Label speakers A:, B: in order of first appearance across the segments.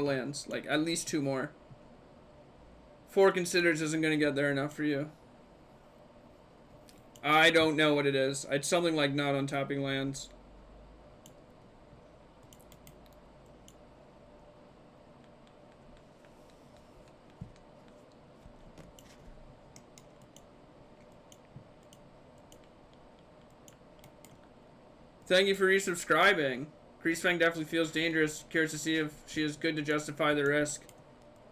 A: lands. Like, at least 2 more. 4 considers isn't going to get there enough for you. I don't know what it is. It's something like not untapping lands. Thank you for resubscribing. Greasefang definitely feels dangerous. Curious to see if she is good to justify the risk.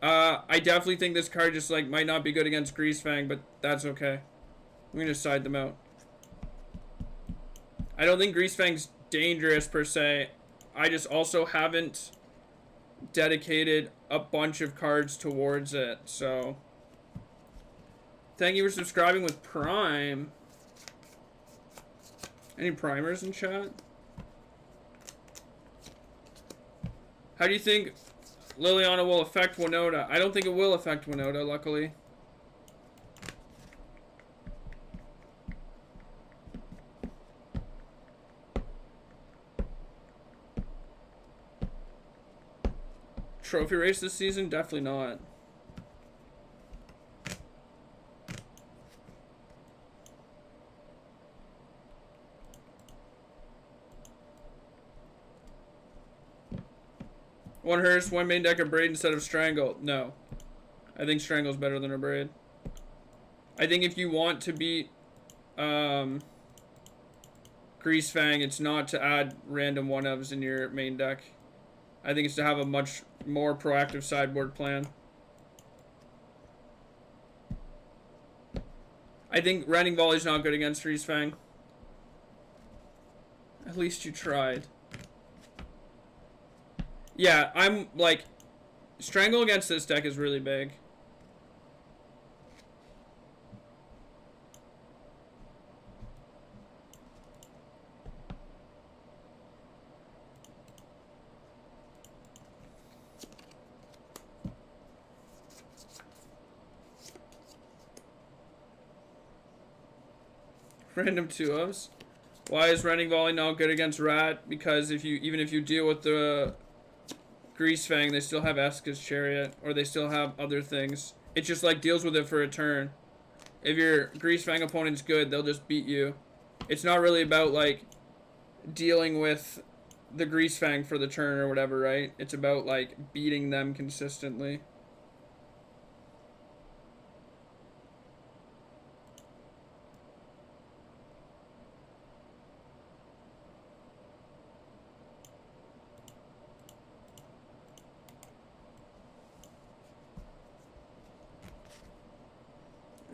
A: I definitely think this card just like might not be good against Greasefang, but that's okay. I'm gonna side them out. I don't think Greasefang's dangerous per se. I just also haven't dedicated a bunch of cards towards it, so. Thank you for subscribing with Prime. Any primers in chat? How do you think Liliana will affect Winota? I don't think it will affect Winota, luckily. Trophy race this season? Definitely not. One Hearse, one main deck of Braid instead of Strangle. No. I think Strangle's better than a Braid. I think if you want to beat Greasefang, it's not to add random one-ofs in your main deck. I think it's to have a much more proactive sideboard plan. I think Rending Volley's not good against Greasefang. At least you tried. Yeah, I'm like, Strangle against this deck is really big. Random 2-ofs. Why is Rending Volley not good against Rat? Because even if you deal with the Greasefang, they still have Eska's Chariot, or they still have other things. It just like deals with it for a turn. If your Greasefang opponent's good, they'll just beat you. It's not really about like dealing with the Greasefang for the turn or whatever, right? It's about like beating them consistently.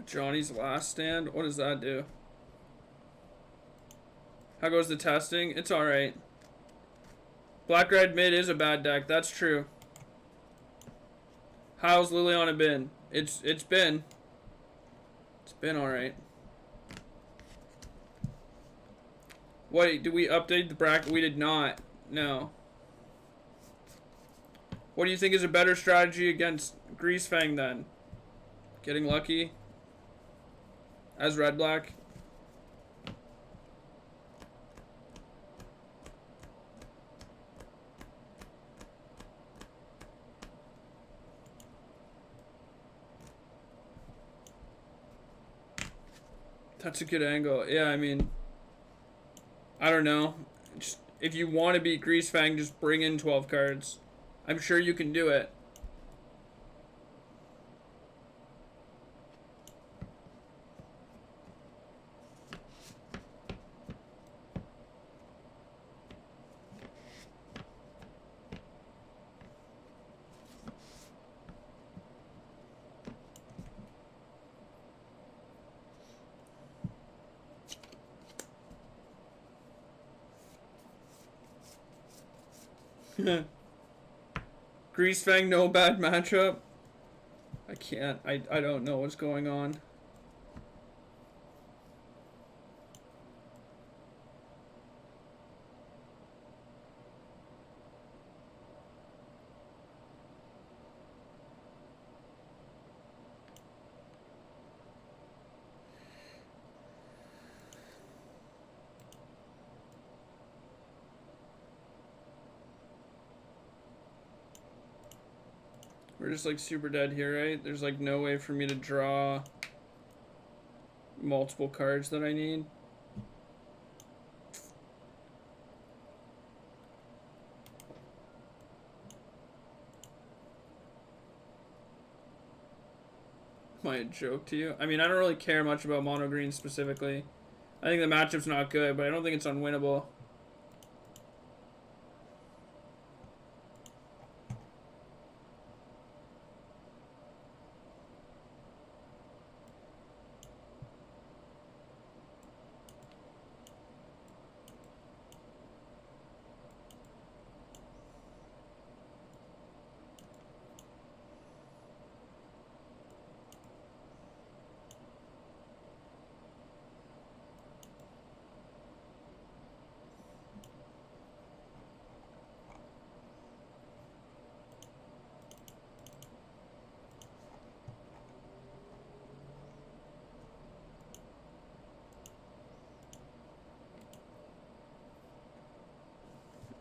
A: Johnny's Last Stand? What does that do? How goes the testing? It's alright. Black Red Mid is a bad deck. That's true. How's Liliana been? It's been alright. What, did we update the bracket? We did not. No. What do you think is a better strategy against Greasefang then? Getting lucky? As red-black? That's a good angle. Yeah, I mean, I don't know. Just, if you want to beat Greasefang, just bring in 12 cards. I'm sure you can do it. Greasefang, no bad matchup. I can't. I don't know what's going on. We're just like super dead here, right? There's like no way for me to draw multiple cards that I need. Am I a joke to you? I mean, I don't really care much about mono green specifically. I think the matchup's not good, but I don't think it's unwinnable.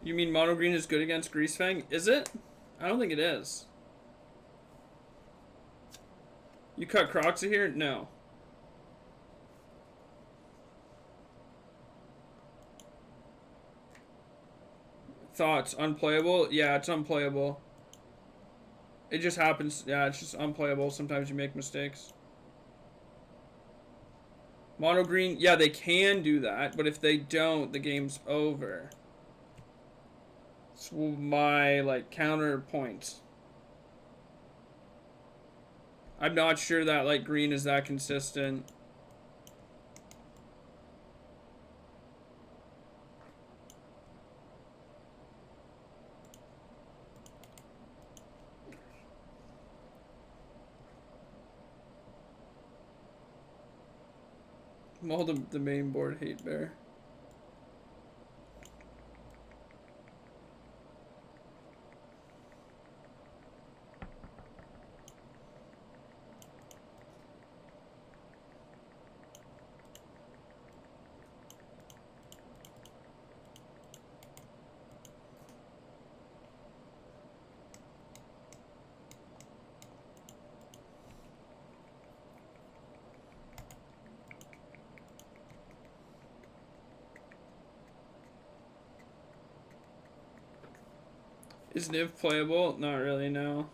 A: You mean mono green is good against Greasefang? Is it? I don't think it is. You cut Croxa here? No. Thoughts? Unplayable? Yeah, it's unplayable. It just happens. Yeah, it's just unplayable. Sometimes you make mistakes. Mono green, yeah, they can do that, but if they don't, the game's over. It's my, like, counterpoint. I'm not sure that, like, green is that consistent. All the main board hate bear. Is Niv playable? Not really, no.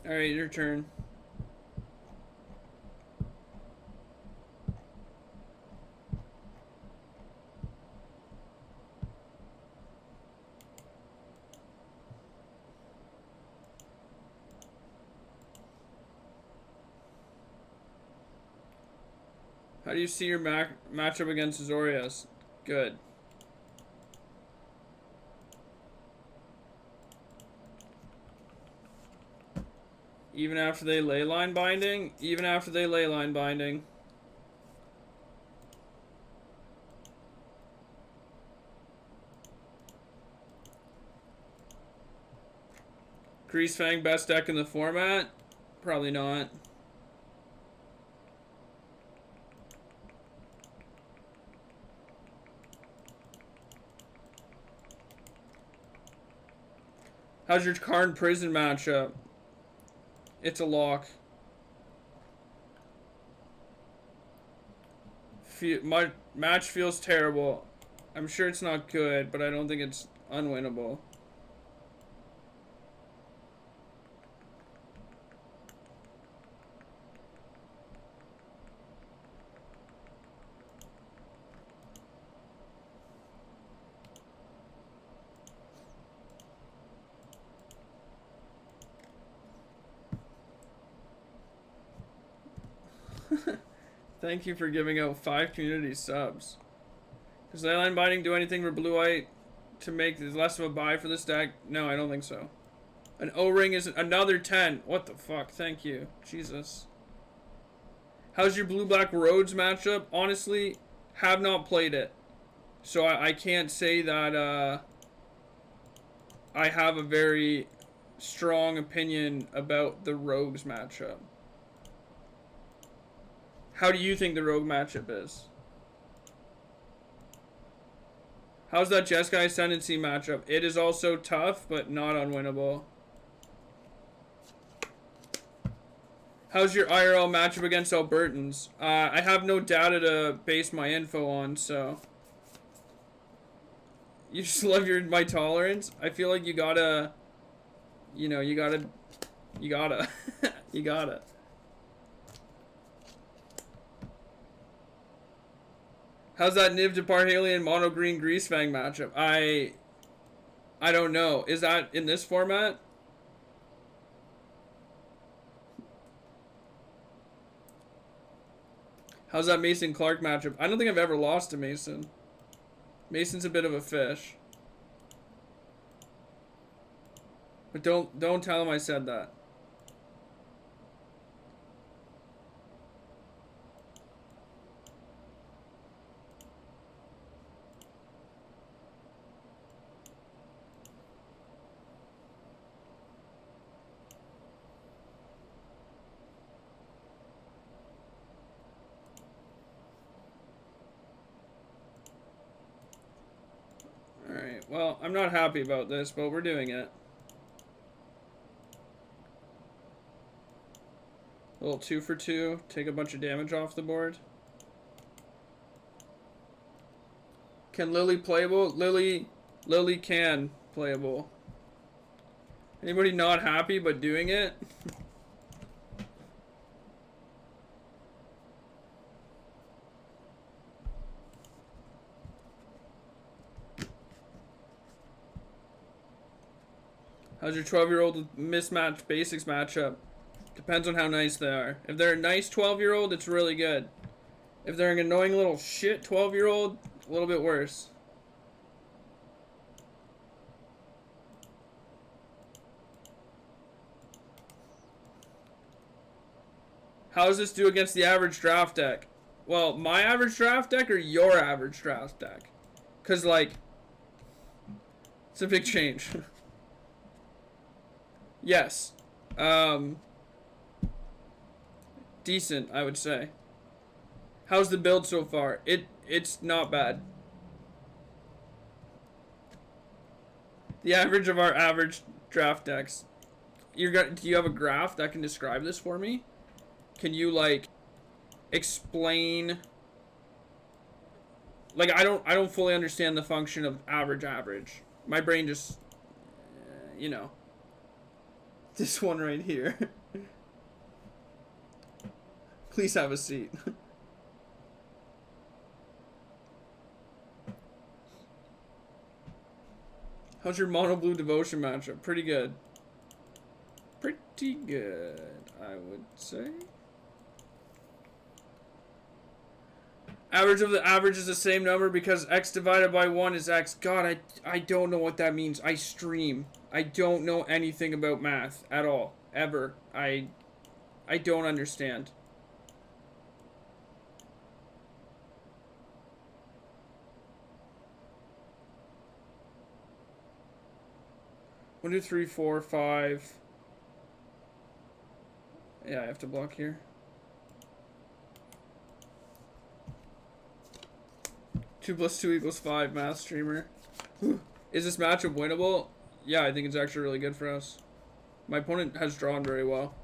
A: Alright, your turn. How do you see your matchup against Azorius? Good. Even after they ley line binding? Even after they ley line binding. Greasefang best deck in the format? Probably not. How's your Karn Prison matchup? It's a lock. My match feels terrible. I'm sure it's not good, but I don't think it's unwinnable. Thank you for giving out 5 community subs. Does Leyline Binding do anything for blue-white to make this less of a buy for this deck? No, I don't think so. An O-ring is another 10. What the fuck? Thank you. Jesus. How's your blue-black roads matchup? Honestly, have not played it. So I can't say that I have a very strong opinion about the rogues matchup. How do you think the rogue matchup is? How's that Jeskai Ascendancy matchup? It is also tough, but not unwinnable. How's your IRL matchup against Albertans? I have no data to base my info on, so... You just love my tolerance? I feel like you gotta... You know, you gotta... You gotta. How's that Niv to Parhalion Mono Green Greasefang matchup? I don't know. Is that in this format? How's that Mason Clark matchup? I don't think I've ever lost to Mason. Mason's a bit of a fish. But don't tell him I said that. Alright, well, I'm not happy about this, but we're doing it. A little 2 for 2, take a bunch of damage off the board. Can Lily playable? Lily can playable. Anybody not happy but doing it? How's your 12-year-old mismatched basics matchup? Depends on how nice they are. If they're a nice 12-year-old, it's really good. If they're an annoying little shit 12-year-old, a little bit worse. How does this do against the average draft deck? Well, my average draft deck or your average draft deck? Because, like, it's a big change. Yes. Decent, I would say. How's the build so far? It's not bad. The average of our average draft decks. Do you have a graph that can describe this for me? Can you, like, explain? Like, I don't fully understand the function of average. My brain just, you know. This one right here. Please have a seat. How's your mono blue devotion matchup? Pretty good. Pretty good, I would say. Average of the average is the same number because x divided by 1 is x. God, I don't know what that means. I stream. I don't know anything about math at all. Ever. I don't understand. One, two, three, four, 5. Yeah, I have to block here. 2 + 2 = 5, math streamer. Is this matchup winnable? Yeah, I think it's actually really good for us. My opponent has drawn very well.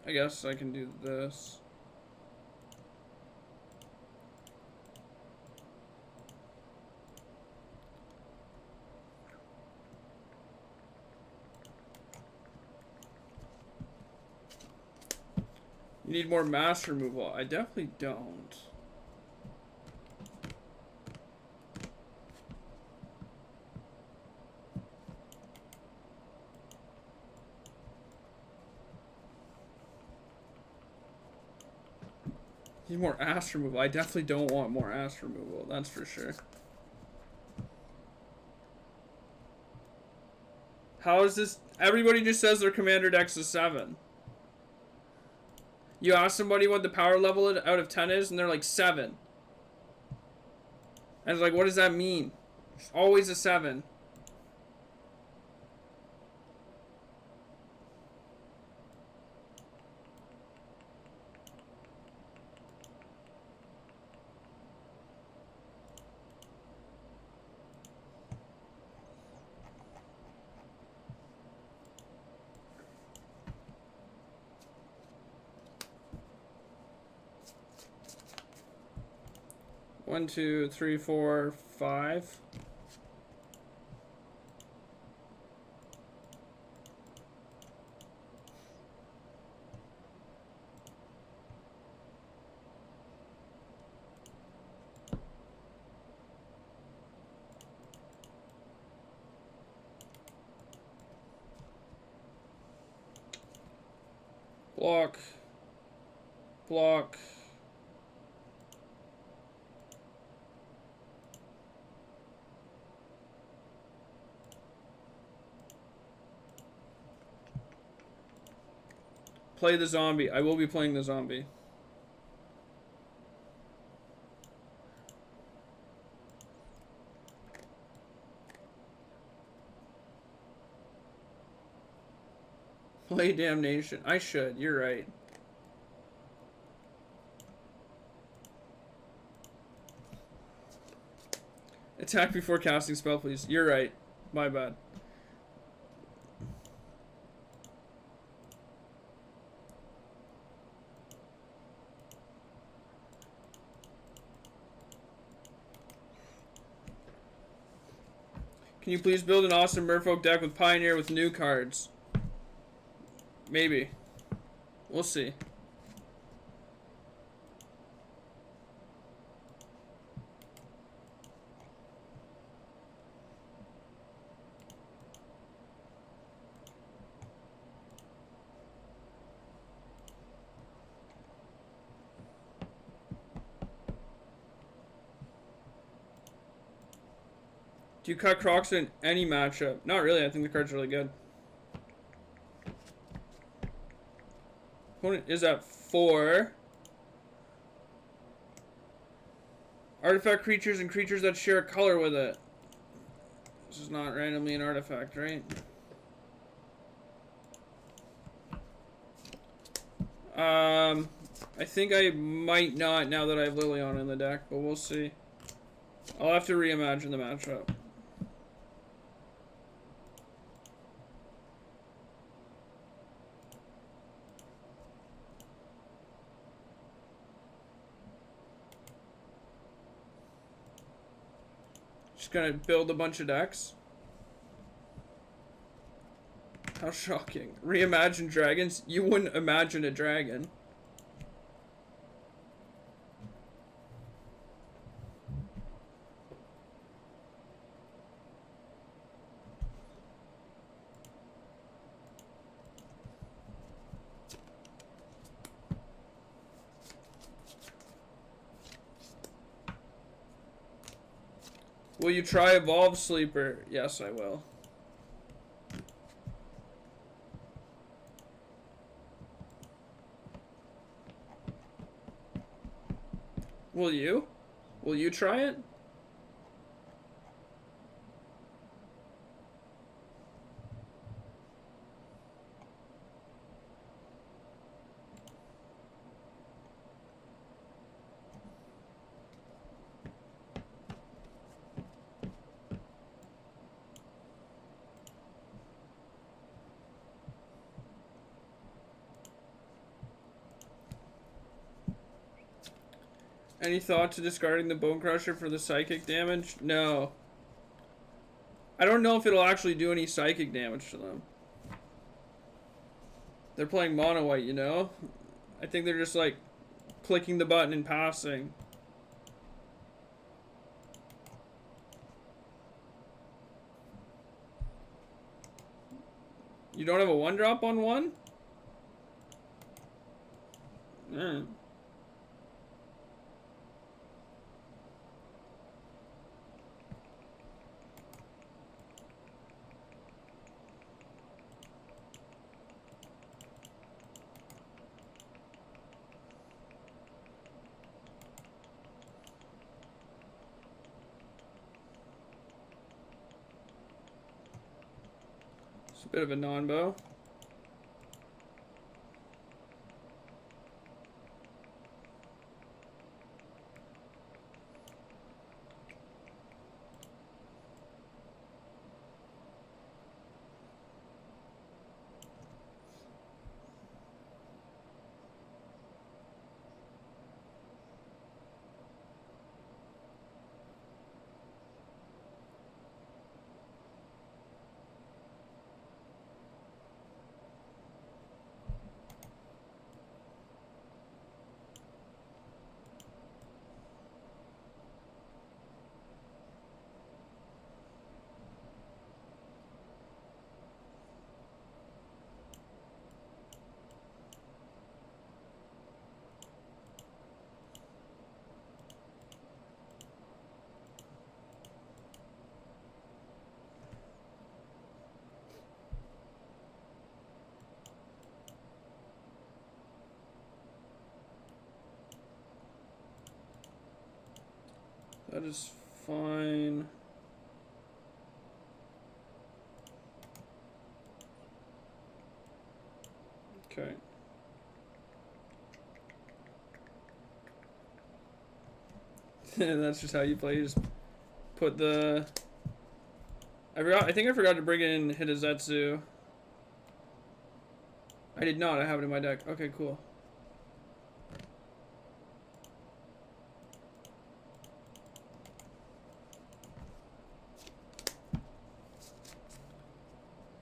A: I guess I can do this. You need more mass removal. I definitely don't. Need more ass removal. I definitely don't want more ass removal. That's for sure. How is this? Everybody just says their commander dex is 7. You ask somebody what the power level out of 10 is, and they're like 7. And it's like, what does that mean? It's always a 7. One, two, three, four, 5. Block. Block. Play the zombie. I will be playing the zombie. Play Damnation. I should. You're right. Attack before casting spell, please. You're right. My bad. Can you please build an awesome Merfolk deck with Pioneer with new cards? Maybe. We'll see. Do you cut Crocs in any matchup? Not really. I think the card's really good. Opponent is at 4. Artifact creatures and creatures that share a color with it. This is not randomly an artifact, right? I think I might not now that I have Liliana in the deck, but we'll see. I'll have to reimagine the matchup. Just gonna build a bunch of decks. How shocking. Reimagine dragons? You wouldn't imagine a dragon. Will you try Evolve Sleeper? Yes, I will. Will you? Will you try it? Any thought to discarding the Bone Crusher for the psychic damage? No. I don't know if it'll actually do any psychic damage to them. They're playing mono white, you know? I think they're just like clicking the button and passing. You don't have a 1-drop on 1? Bit of a non-bow. That is fine. Okay. That's just how you play. You just put the... I think I forgot to bring in Hitazetsu. I did not. I have it in my deck. Okay, cool.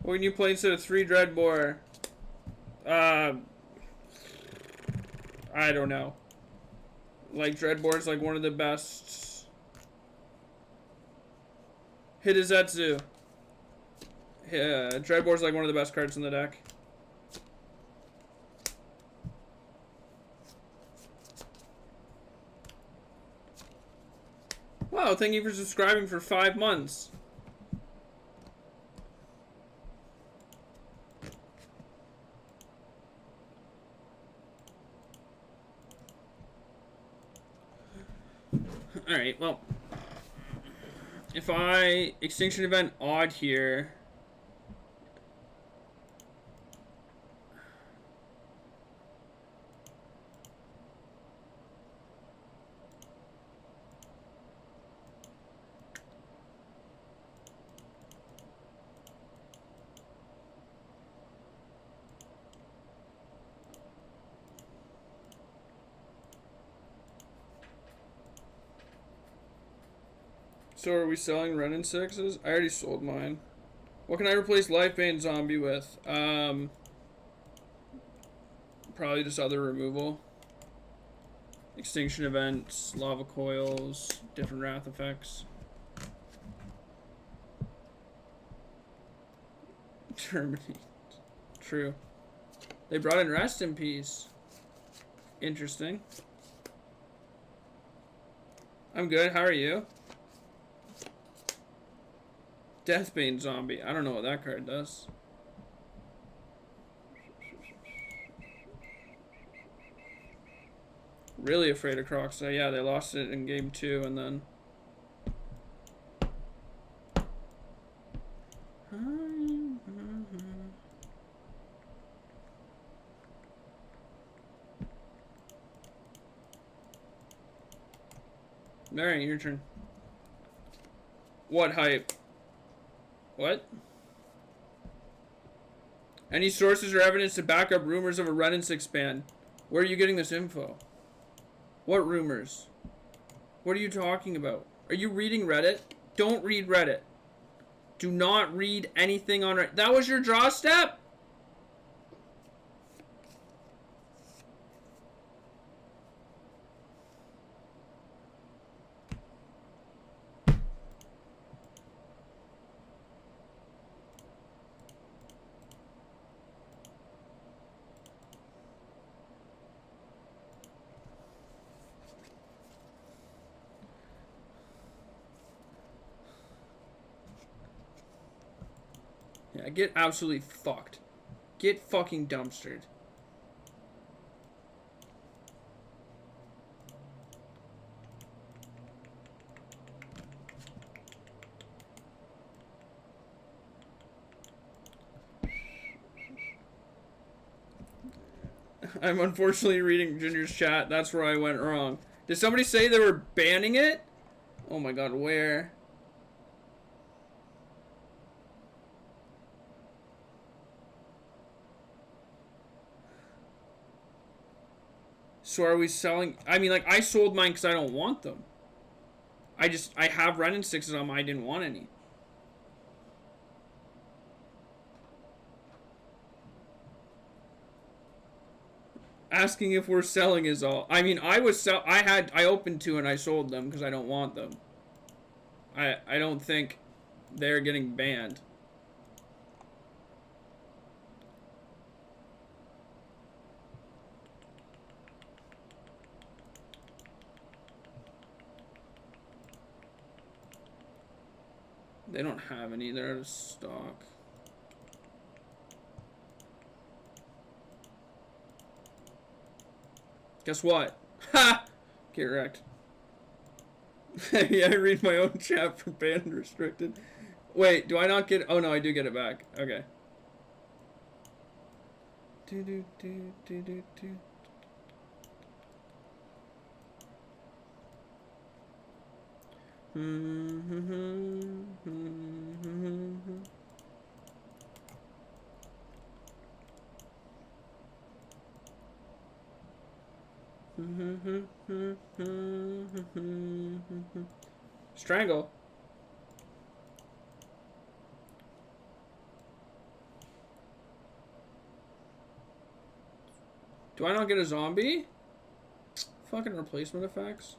A: What can you play instead of 3 Dreadbore? I don't know. Like, Dreadbore's like one of the best. Hitazetsu. Yeah, Dreadbore's like one of the best cards in the deck. Wow, thank you for subscribing for 5 months. Alright, well, if I Extinction Event odd here, so are we selling Ren and 6s? I already sold mine. What can I replace Lifebane Zombie with? Probably just other removal. Extinction Events, Lava Coils, different Wrath effects. Terminate. True. They brought in Rest in Peace. Interesting. I'm good. How are you? Deathbane Zombie. I don't know what that card does. Really afraid of Croxa. Yeah, they lost it in game 2 and then... Alright, your turn. What hype? What? Any sources or evidence to back up rumors of a Ren and 6 ban? Where are you getting this info? What rumors? What are you talking about? Are you reading Reddit? Don't read Reddit. Do not read anything on Reddit. That was your draw step? Yeah, get absolutely fucked. Get fucking dumpstered. I'm unfortunately reading Ginger's chat. That's where I went wrong. Did somebody say they were banning it? Oh my god, where? So are we selling? I mean, like, I sold mine because I don't want them. I have Ren and 6s on them. I didn't want any. Asking if we're selling is all. I mean, I opened 2 and I sold them because I don't want them. I don't think they're getting banned. They don't have any. They're out of stock. Guess what? Ha! Get wrecked. Yeah, I read my own chat for banned and restricted. Wait, do I not get... Oh, no, I do get it back. Okay. Strangle. Do I not get a zombie? Fucking replacement effects.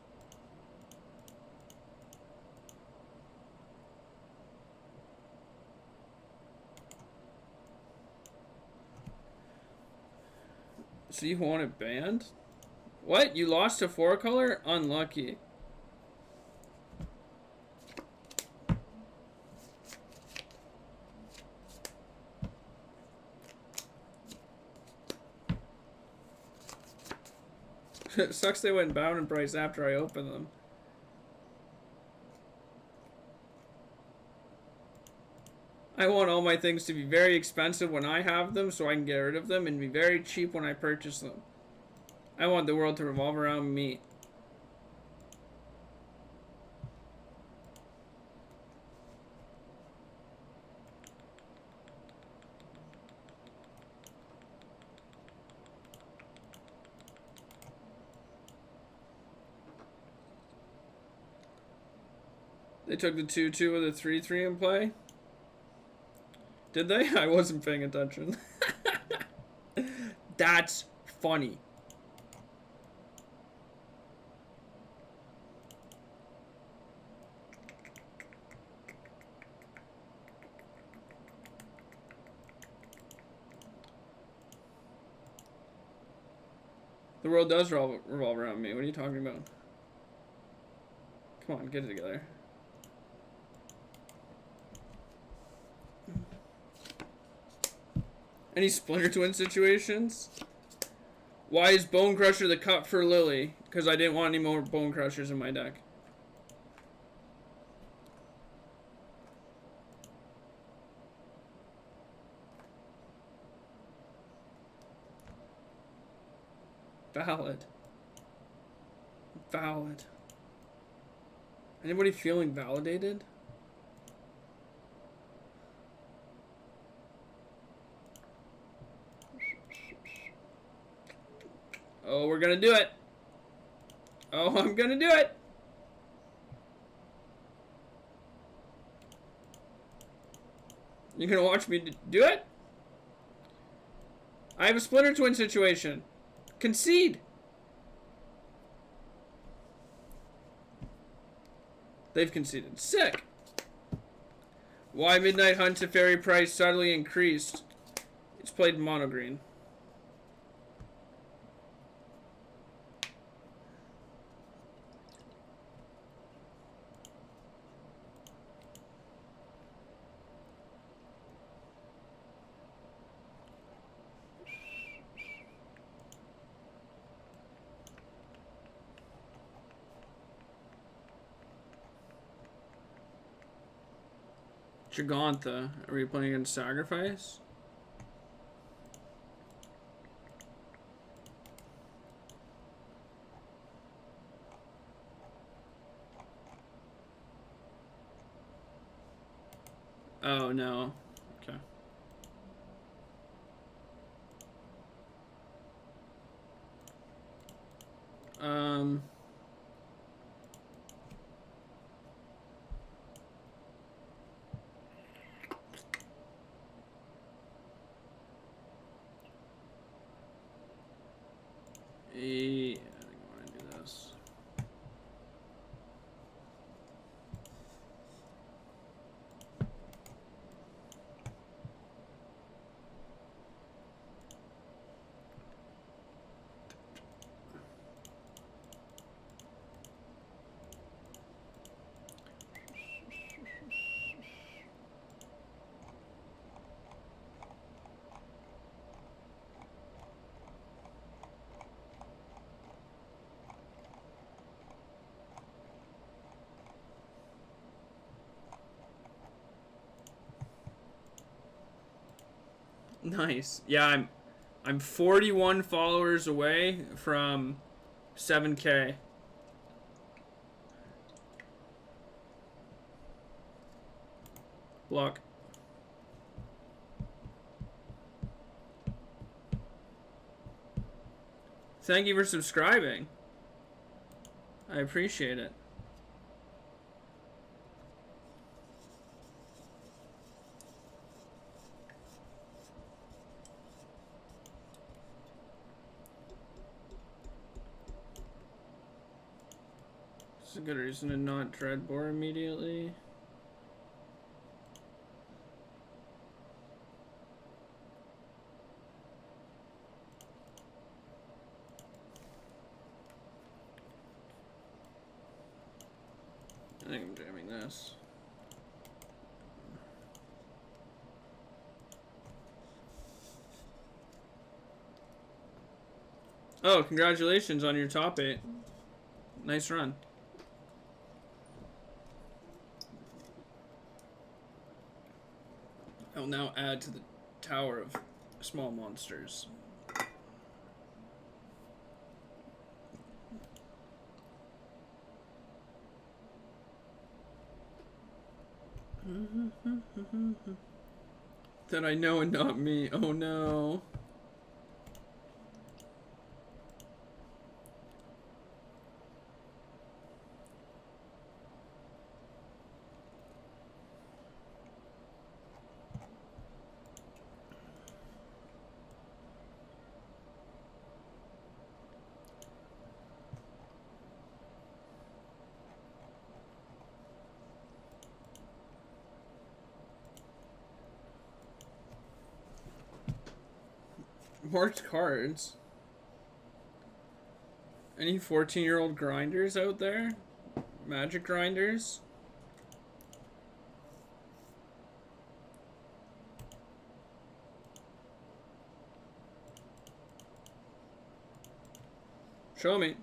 A: So you want it banned? What? You lost to 4-color? Unlucky. It sucks they went bound in price after I opened them. I want all my things to be very expensive when I have them so I can get rid of them and be very cheap when I purchase them. I want the world to revolve around me. They took the 2-2 with a 3-3 in play? Did they? I wasn't paying attention. That's funny. The world does revolve around me. What are you talking about? Come on, get it together. Any Splinter Twin situations? Why is Bone Crusher the cut for Lily? Because I didn't want any more Bone Crushers in my deck. Valid. Valid. Anybody feeling validated? Oh, we're gonna do it. Oh, I'm gonna do it. You're gonna watch me do it? I have a Splinter Twin situation. Concede. They've conceded. Sick. Why Midnight Hunt to Fairy price suddenly increased? It's played mono green. Gigantha. Are we playing against Sacrifice? Oh, no. Okay. Um... I think I want to do this. Nice. Yeah, I'm 41 followers away from 7K. Block. Thank you for subscribing. I appreciate it. It's a good reason to not dread bore immediately. I think I'm jamming this. Oh, congratulations on your top 8. Nice run. I'll now add to the tower of small monsters. That I know and not me. Oh no. Marked cards. Any 14-year-old grinders out there? Magic grinders? Show me.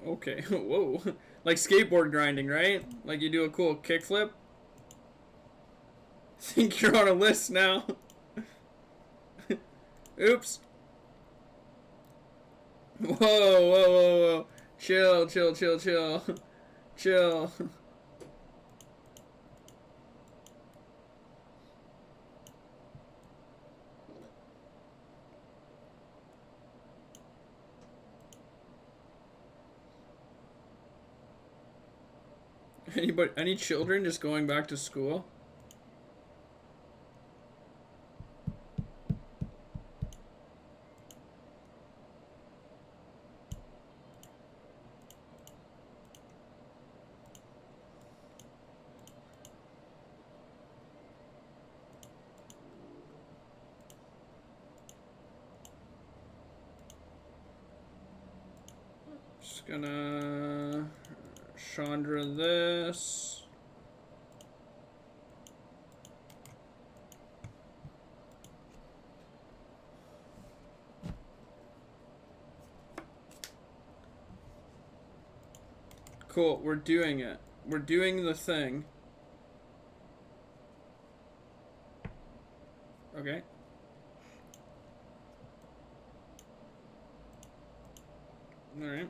A: Okay, whoa. Like skateboard grinding, right? Like you do a cool kickflip? Think you're on a list now. Oops. Whoa, whoa, whoa, whoa. Chill, chill, chill, chill. Chill. Any children just going back to school? Just gonna Chandra this. Cool, we're doing it. We're doing the thing. Okay. Alright.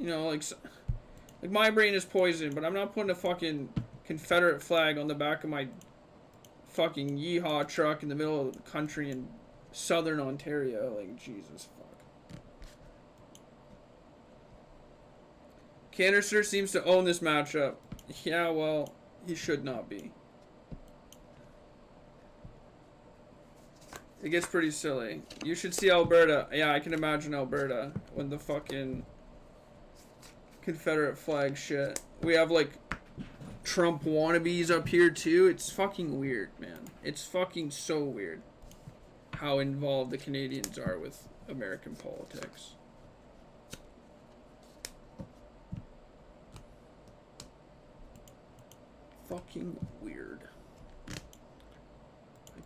A: You know, like my brain is poisoned, but I'm not putting a fucking Confederate flag on the back of my fucking yeehaw truck in the middle of the country in southern Ontario. Like, Jesus fuck. Cannister seems to own this matchup. Yeah, well, he should not be. It gets pretty silly. You should see Alberta. Yeah, I can imagine Alberta when the fucking Confederate flag shit. We have like Trump wannabes up here too. It's fucking weird, man. It's fucking so weird how involved the Canadians are with American politics. Fucking weird.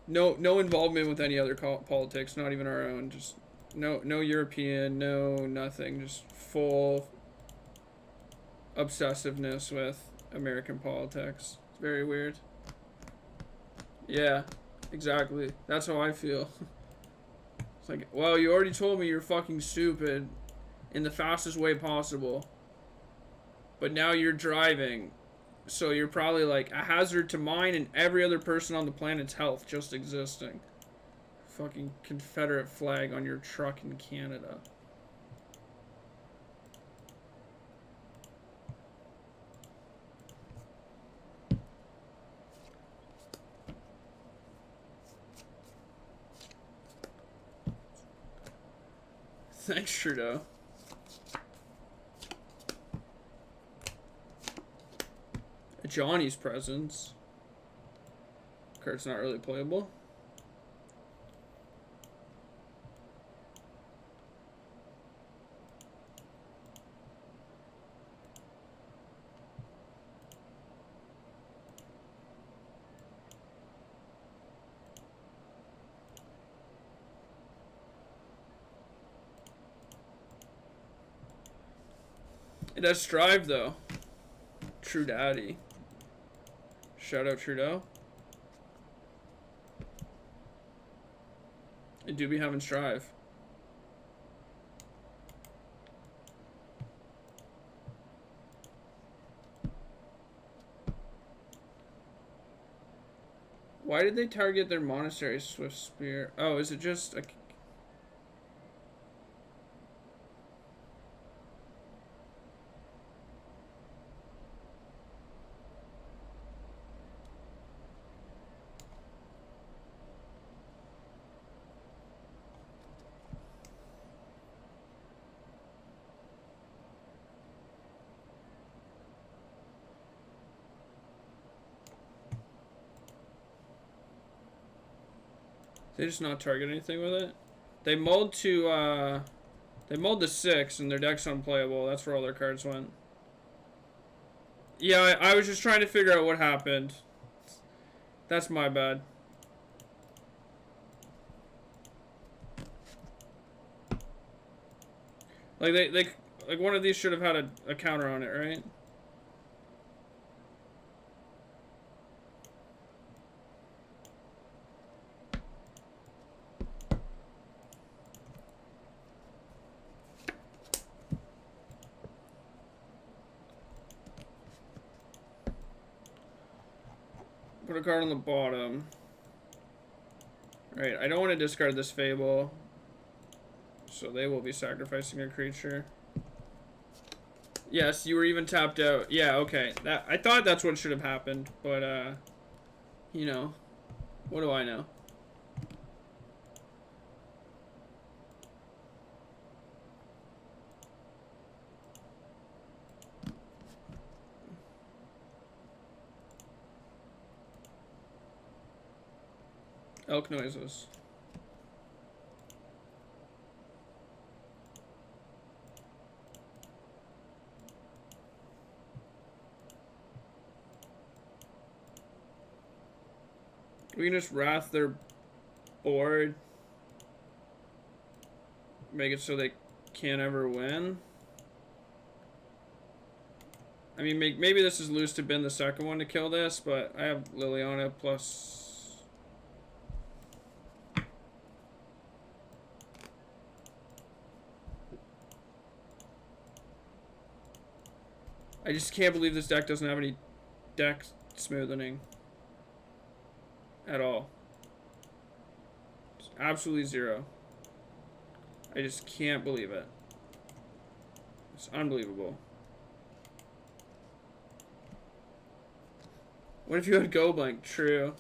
A: No involvement with any other politics, not even our own. Just no European, no nothing. Just full obsessiveness with American politics. It's very weird. Yeah, exactly. That's how I feel. It's like, well, you already told me you're fucking stupid in the fastest way possible. But now you're driving. So you're probably like a hazard to mine and every other person on the planet's health just existing. Fucking Confederate flag on your truck in Canada. Thanks, Trudeau. Johnny's presence. Card's not really playable. It does strive though. True daddy. Shout out Trudeau. I do be having strive. Why did they target their monastery Swift Spear? Oh, is it just a... They just not target anything with it? They mulled to, they mulled to 6 and their deck's unplayable. That's where all their cards went. Yeah, I was just trying to figure out what happened. That's my bad. Like, like one of these should have had a counter on it, right? Put a card on the bottom. Right, I don't want to discard this Fable. So they will be sacrificing a creature. Yes, you were even tapped out. Yeah, okay. That I thought that's what should have happened, but you know, what do I know? Elk noises. We can just wrath their board. Make it so they can't ever win. I mean, maybe this is loose to bin the second one to kill this, but I have Liliana plus... I just can't believe this deck doesn't have any deck smoothing at all. It's absolutely zero. I just can't believe it. It's unbelievable. What if you had Go Blank? True.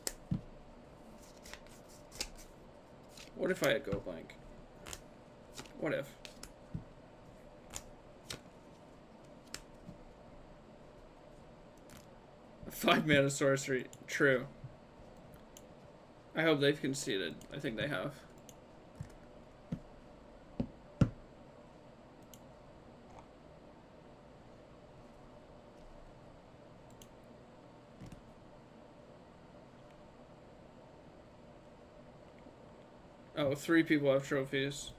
A: What if I had Go Blank? What if? A 5-mana sorcery. True. I hope they've conceded. I think they have. Oh, 3 people have trophies.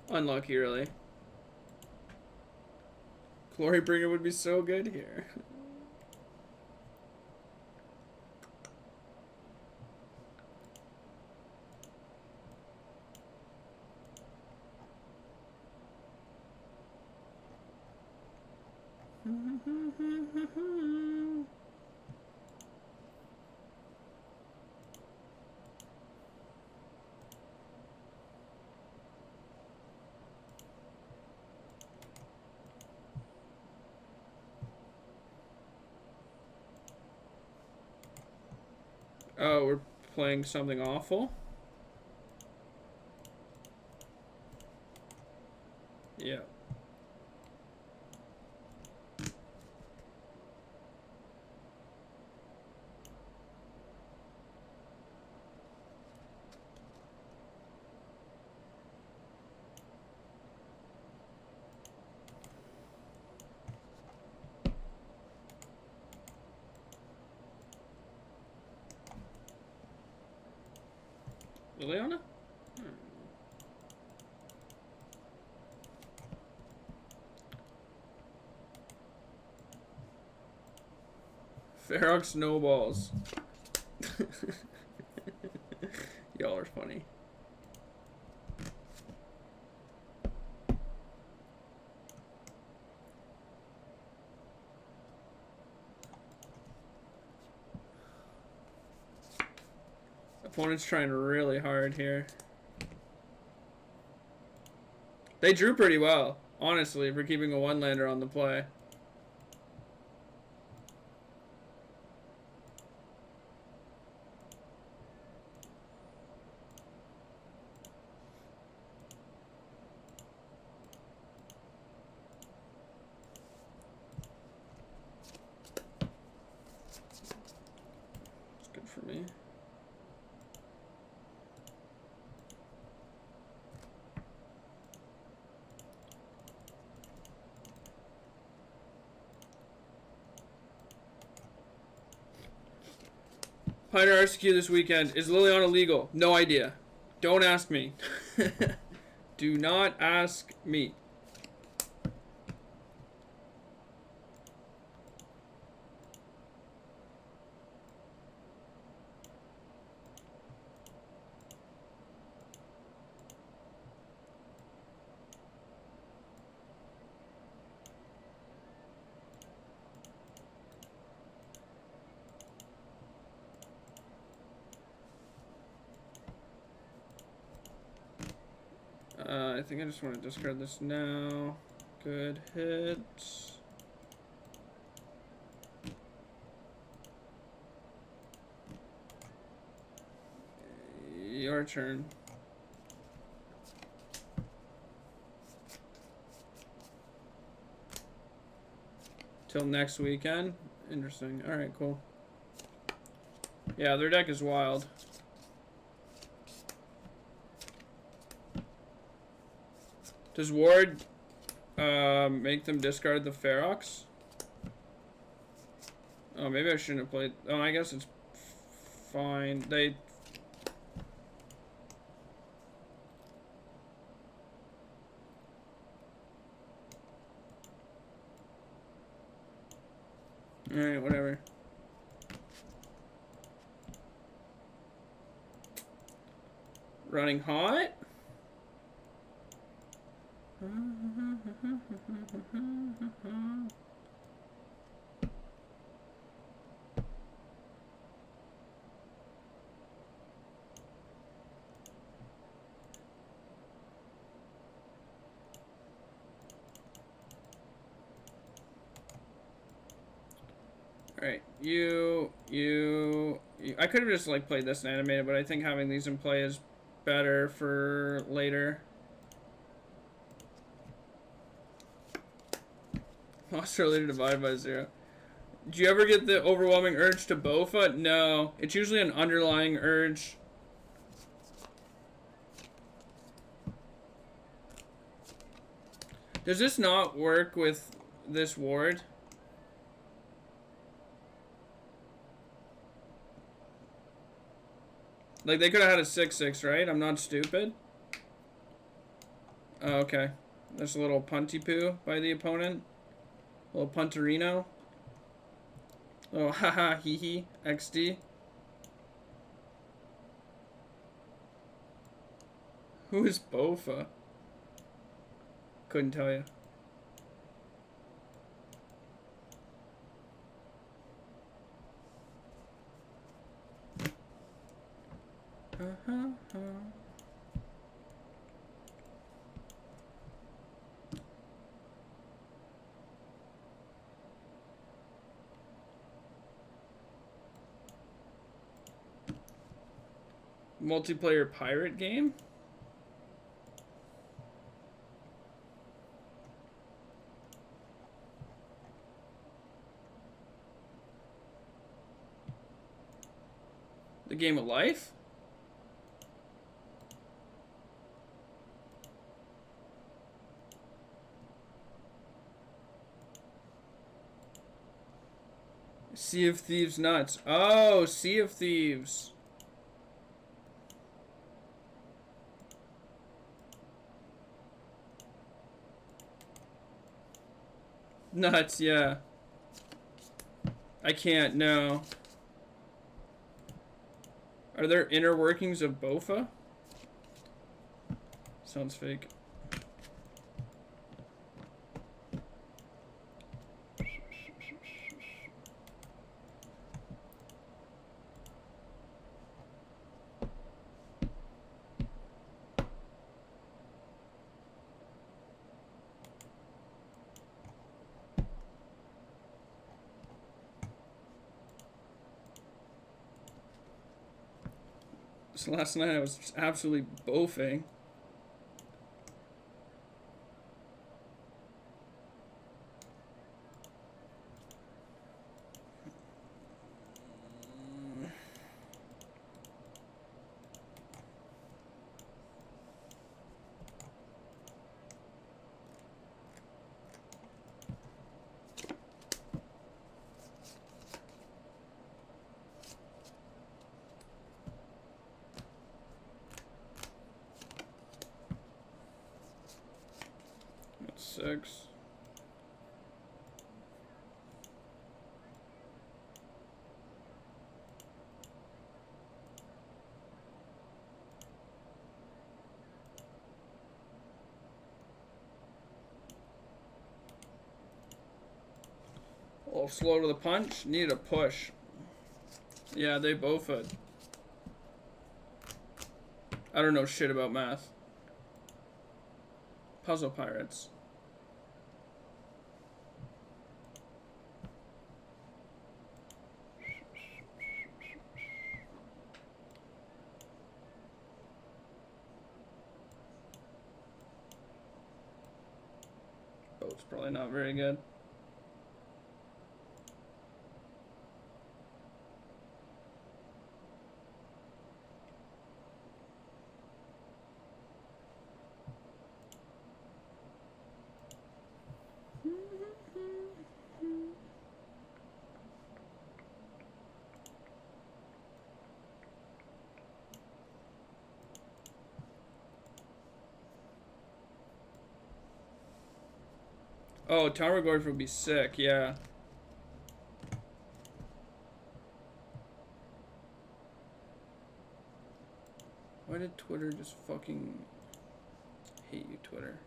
A: Unlucky, really. Glorybringer would be so good here. Oh, we're playing something awful? Yeah. Liliana? Ferox snowballs. Y'all are funny. Opponent's trying really hard here. They drew pretty well, honestly, for keeping a 1-lander on the play. It's good for me. Pioneer RSQ this weekend. Is Liliana legal? No idea. Don't ask me. Do not ask me. I think I just want to discard this now. Good hit. Your turn. Till next weekend. Interesting. Alright, cool. Yeah, their deck is wild. Does Ward make them discard the Ferox? Oh, maybe I shouldn't have played. Oh, I guess it's fine. They... Alright, whatever. Running hot? Alright, you. I could have just, like, played this and animated, but I think having these in play is better for later. Lost earlier divided by 0. Do you ever get the overwhelming urge to bofa? No. It's usually an underlying urge. Does this not work with this ward? Like, they could have had a 6/6, right? I'm not stupid. Oh, okay. There's a little punty poo by the opponent. A little punterino. Oh, haha, hee hee, XD. Who is Bofa? Couldn't tell you. Multiplayer pirate game? The game of life? Sea of Thieves nuts. Oh, Sea of Thieves. Nuts, yeah. I can't, no. Are there inner workings of Bofa? Sounds fake. So last night I was just absolutely bofing. That's 6. A little slow to the punch. Need a push. Yeah, they both had. I don't know shit about math. Puzzle pirates. Boat's probably not very good. Oh, Tower Guard would be sick, yeah. Why did Twitter just fucking hate you, Twitter?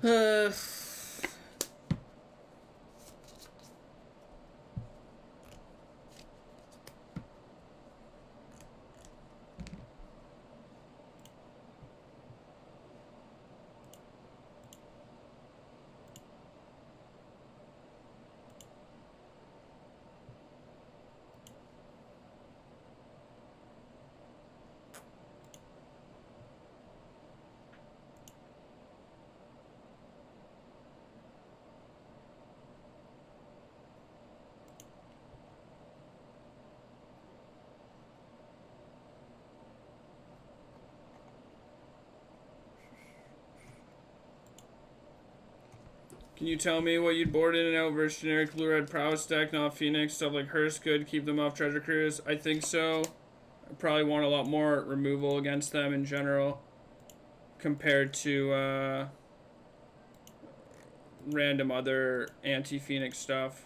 A: Uh, Can you tell me what you'd board in and out versus generic blue-red prowess deck, not Phoenix? Stuff like Hearst could keep them off Treasure Cruise. I think so. I probably want a lot more removal against them in general compared to random other anti-Phoenix stuff.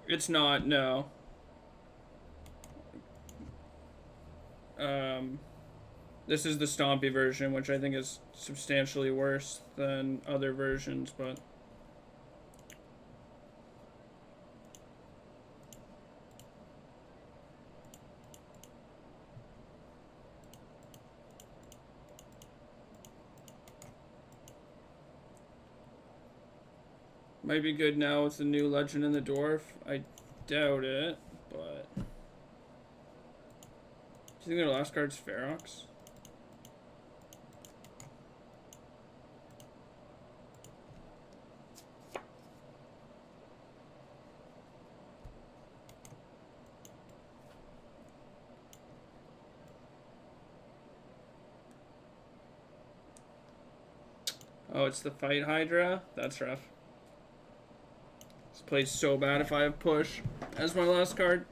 A: It's not, no. This is the Stompy version, which I think is substantially worse than other versions, but... Might be good now with the new Legend in the Dwarf. I doubt it, but... Do you think their last card's Ferox? Oh, it's the Fight Hydra? That's rough. This plays so bad if I have Push as my last card.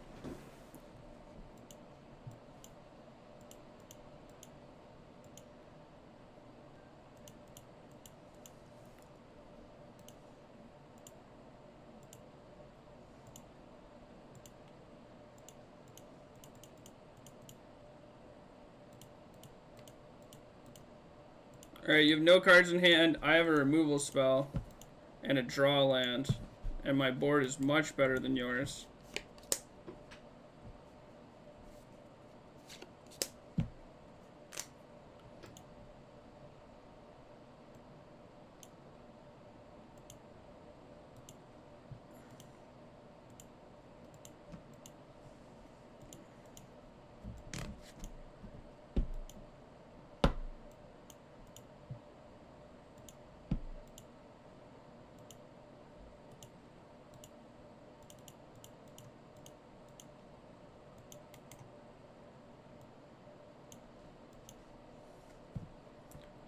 A: Alright, you have no cards in hand. I have a removal spell and a draw land. And my board is much better than yours.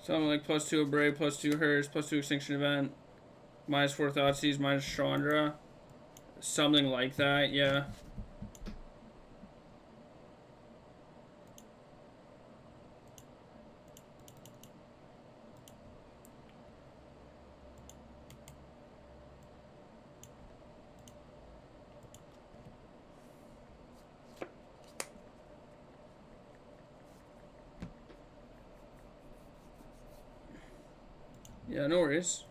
A: Something like +2 Brave, +2 Hers, +2 Extinction Event, -4 Thoughtseize, minus Chandra. Something like that, yeah. Yeah, no worries.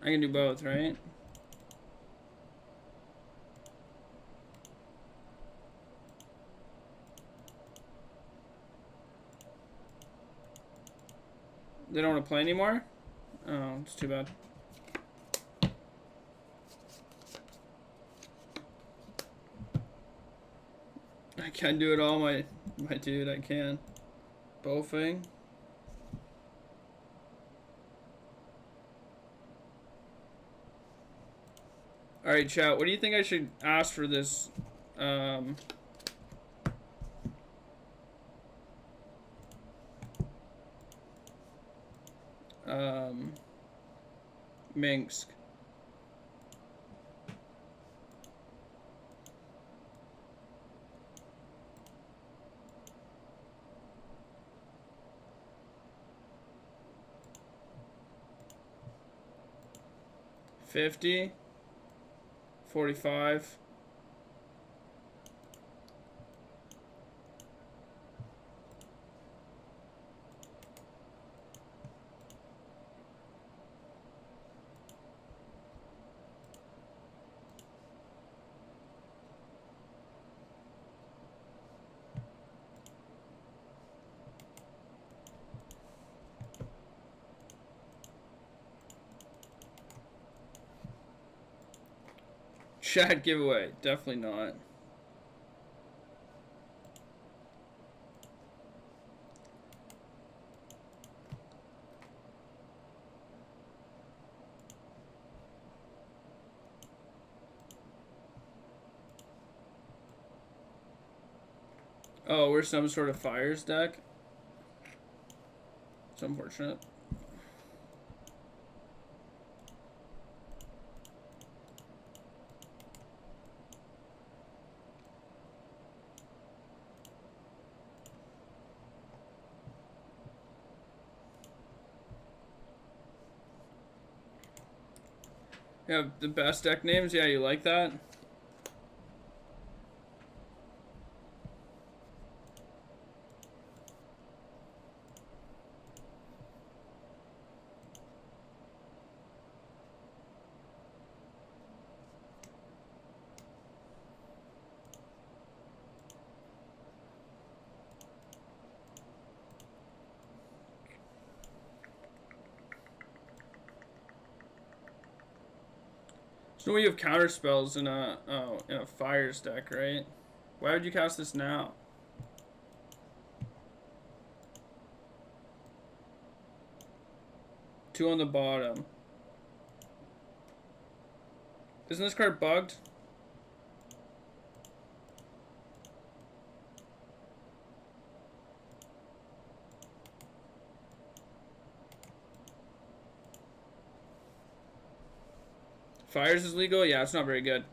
A: I can do both, right? They don't want to play anymore? Oh, it's too bad. I can do it all, my dude. I can. Bowfing. All right, chat. What do you think I should ask for this? Minsk. $50. 45. Chat giveaway. Definitely not. Oh, we're some sort of fires deck. It's unfortunate. You have the best deck names? Yeah, you like that? So we have counter spells in a fires deck, right? Why would you cast this now? Two on the bottom. Isn't this card bugged? Fires is legal? Yeah, it's not very good.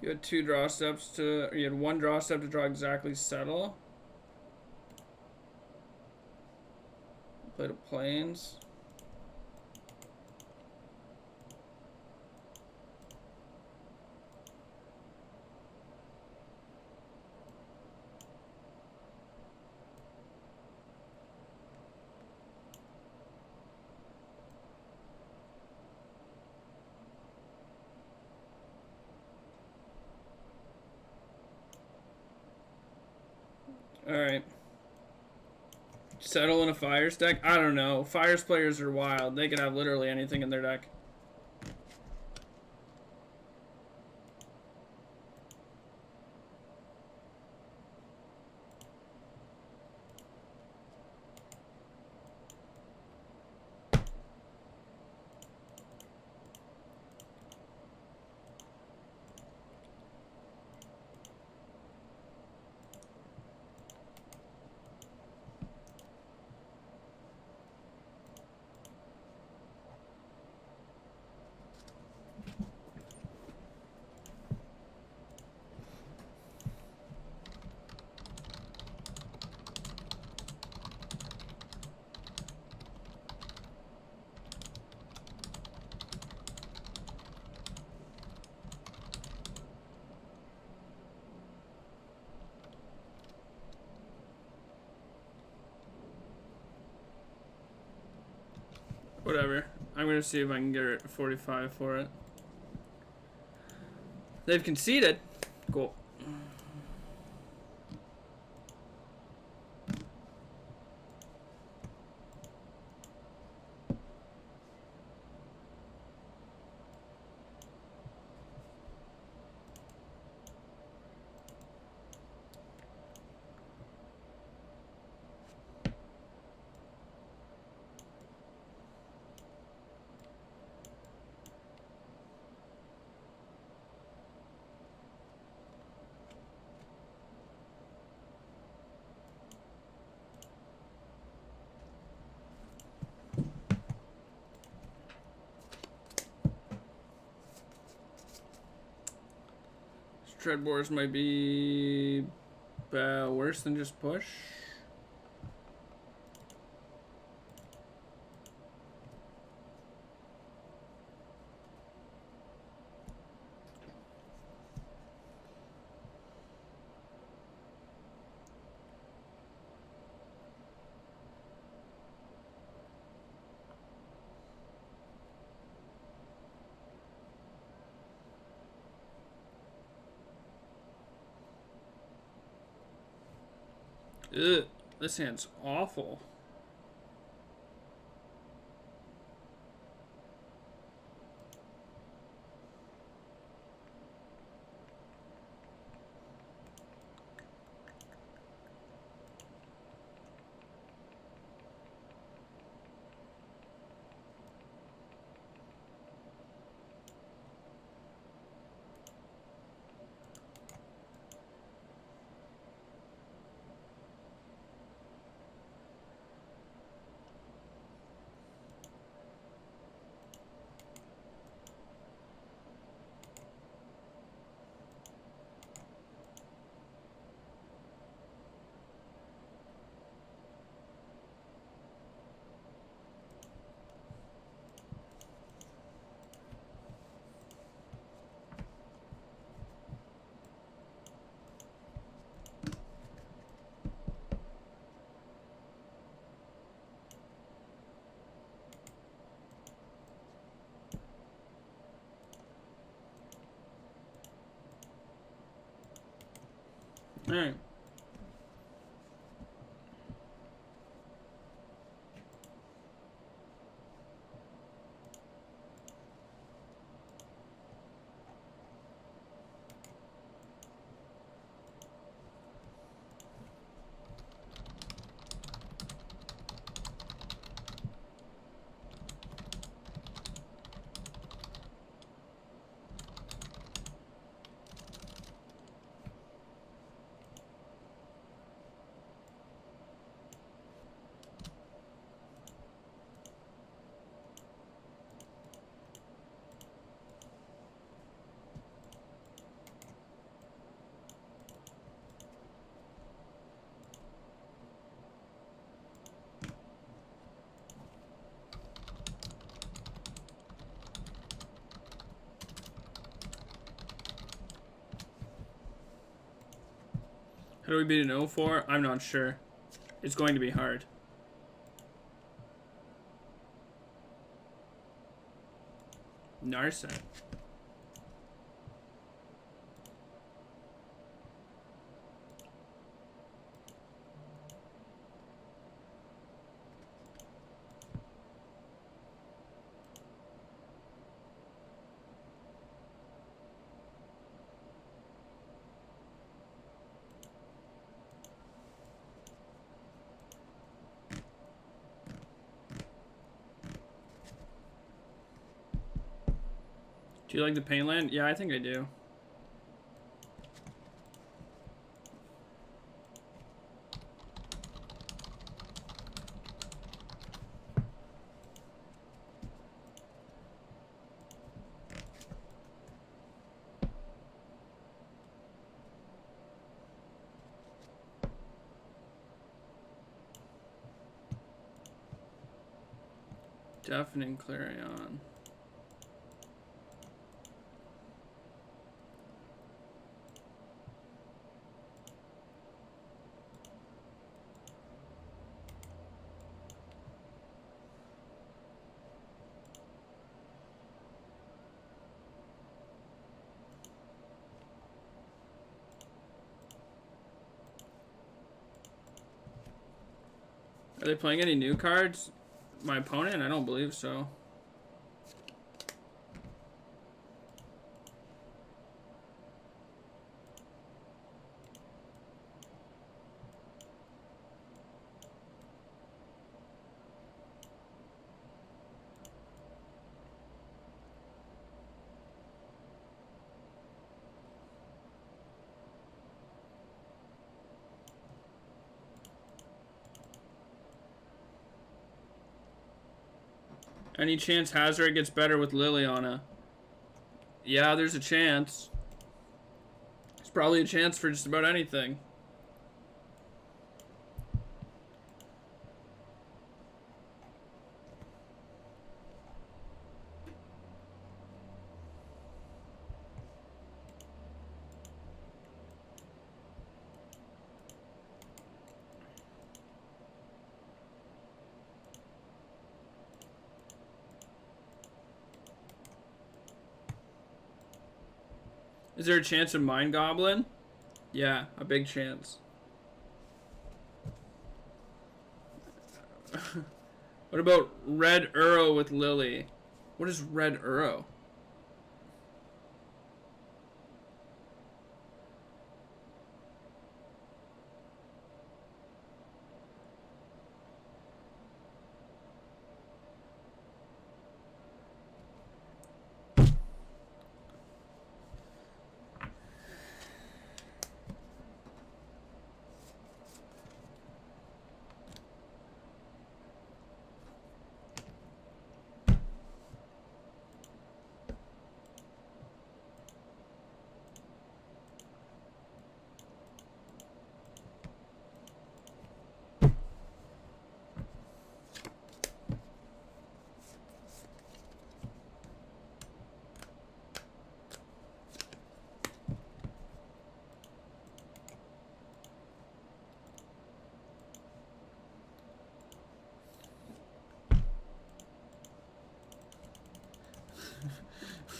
A: You had two draw steps to, or you had one draw step to draw exactly settle. Played a plains. Alright. Settle in a fires deck? I don't know. Fires players are wild. They can have literally anything in their deck. Whatever. I'm gonna see if I can get it 45 for it. They've conceded. Cool. Treadboards might be worse than just push. Ugh, this hand's awful. Alright. How do we beat an 0-4? I'm not sure. It's going to be hard. Narset. Do you like the pain land? Yeah, I think I do. Deafening Clarion. Are they playing any new cards? My opponent? I don't believe so. Any chance Hazard gets better with Liliana? Yeah, there's a chance. There's probably a chance for just about anything. Is there a chance of Mind Goblin? Yeah, a big chance. What about Red Uro with Lily? What is Red Uro?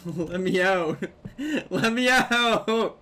A: Let me out. Let me out.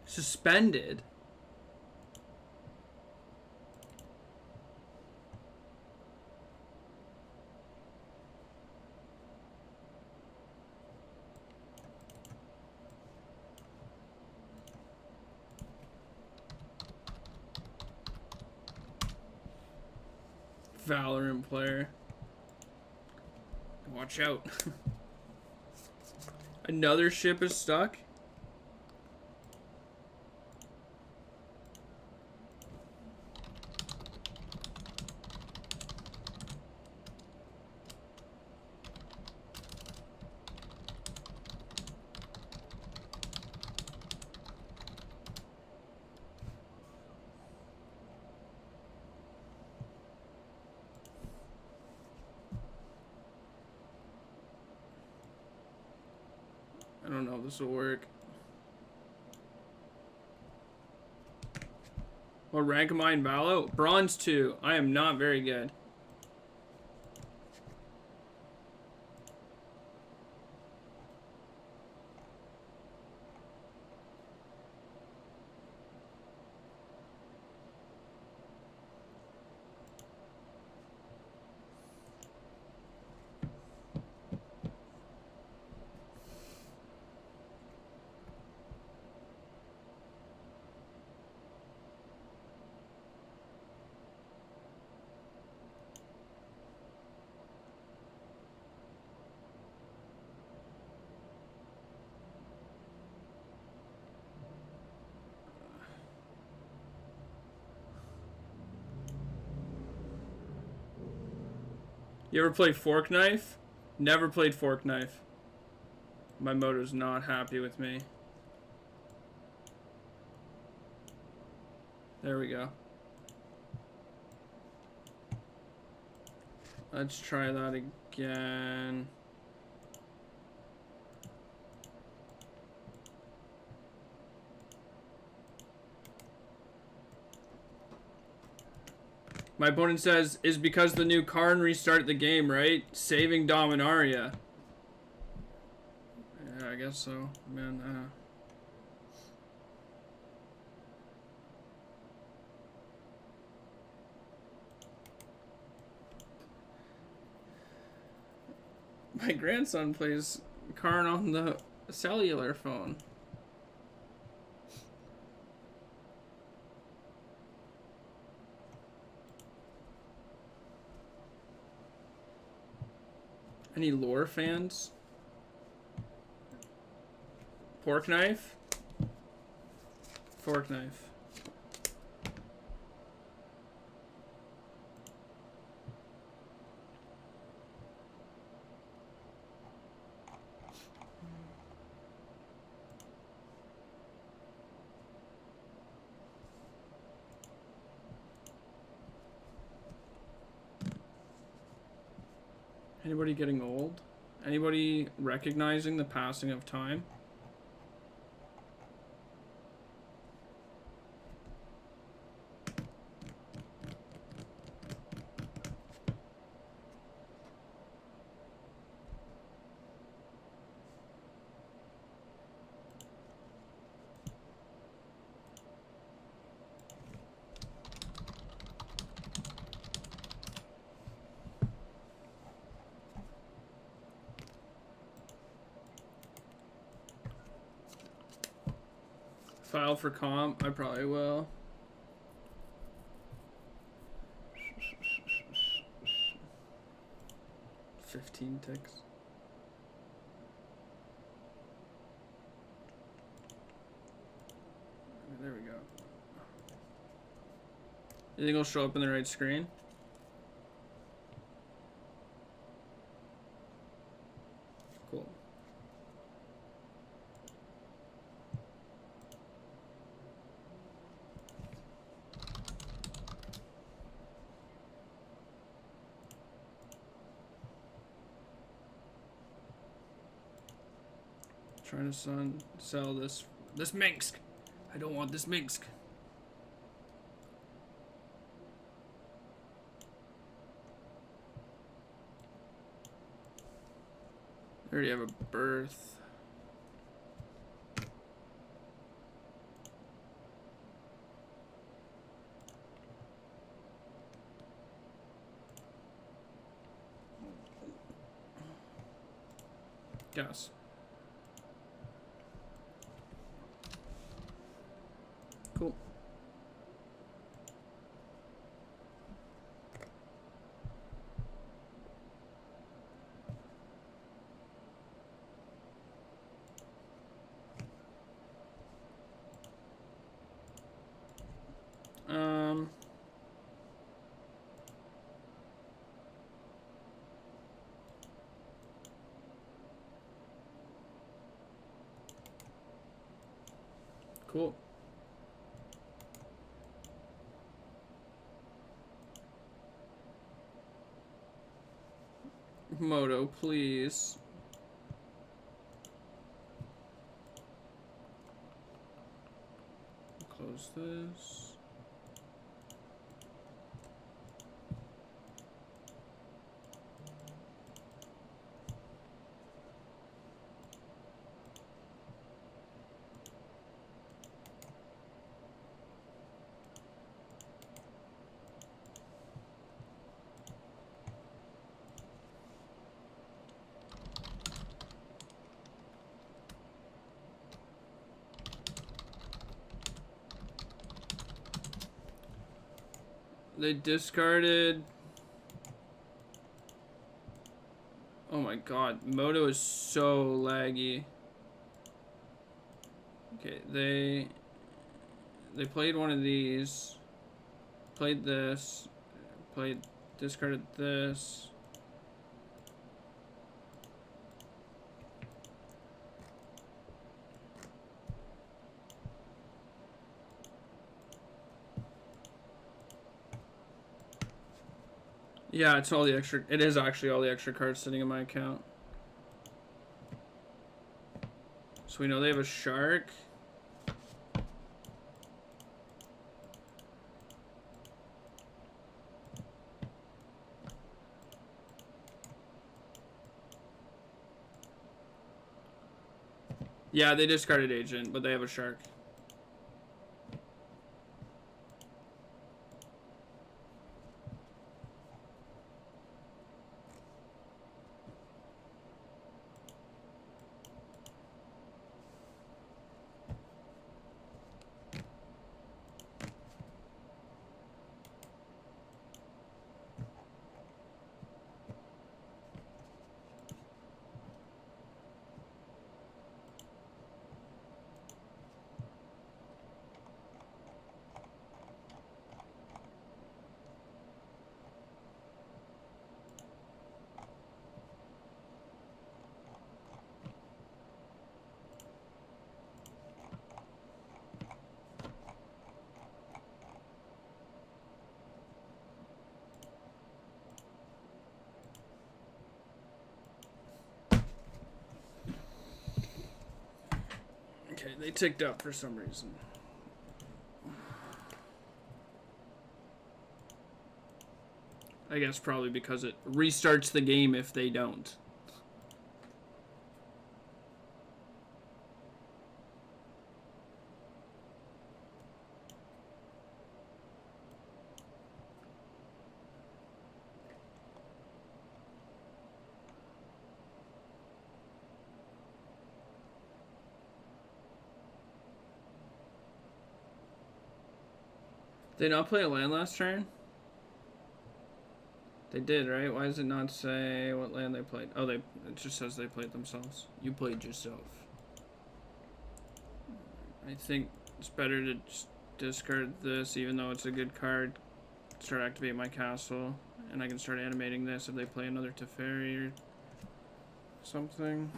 A: Suspended. Valorant player. Watch out. Another ship is stuck. I don't know if this will work. What rank am I in Valo? Bronze 2. I am not very good. You ever play Fork Knife? Never played Fork Knife. My moto's not happy with me. There we go. Let's try that again. My opponent says, is because the new Karn restarted the game, right? Saving Dominaria. Yeah, I guess so. Man, my grandson plays Karn on the cellular phone. Any lore fans? Pork knife? Fork knife. Anybody getting old? Anybody recognizing the passing of time? File for comp? I probably will. $15 ticks. There we go. You think it'll show up in the right screen? Cool. Trying to sell this Minsk. I don't want this Minsk. I already have a birth. Gas. Cool. Cool. Moto, please. Close this. They discarded. Oh my god, Moto is so laggy. Okay, they played one of these, played this, discarded this. Yeah, it's all the extra. It is actually all the extra cards sitting in my account. So we know they have a shark. Yeah, they discarded agent, but they have a shark. Okay, they ticked up for some reason. I guess probably because it restarts the game if they don't. Did they not play a land last turn? They did, right? Why does it not say what land they played? Oh, it just says they played themselves. You played yourself. I think it's better to just discard this, even though it's a good card. Start activating my castle, and I can start animating this if they play another Teferi or something.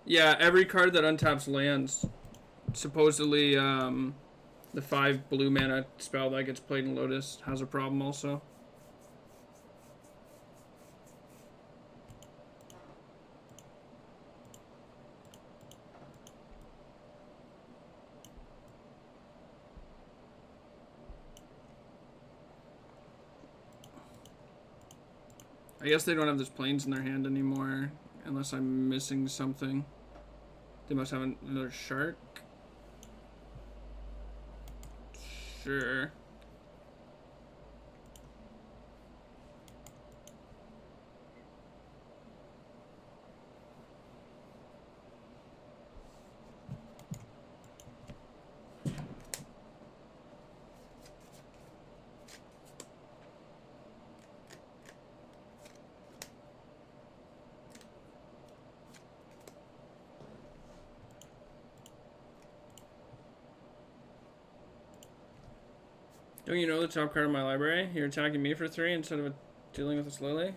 A: Yeah, every card that untaps lands, supposedly the 5 blue mana spell that gets played in Lotus has a problem also. I guess they don't have this plains in their hand anymore, unless I'm missing something. They must have another shark. Sure. Don't you know the top card of my library? You're attacking me for 3 instead of dealing with this Lily?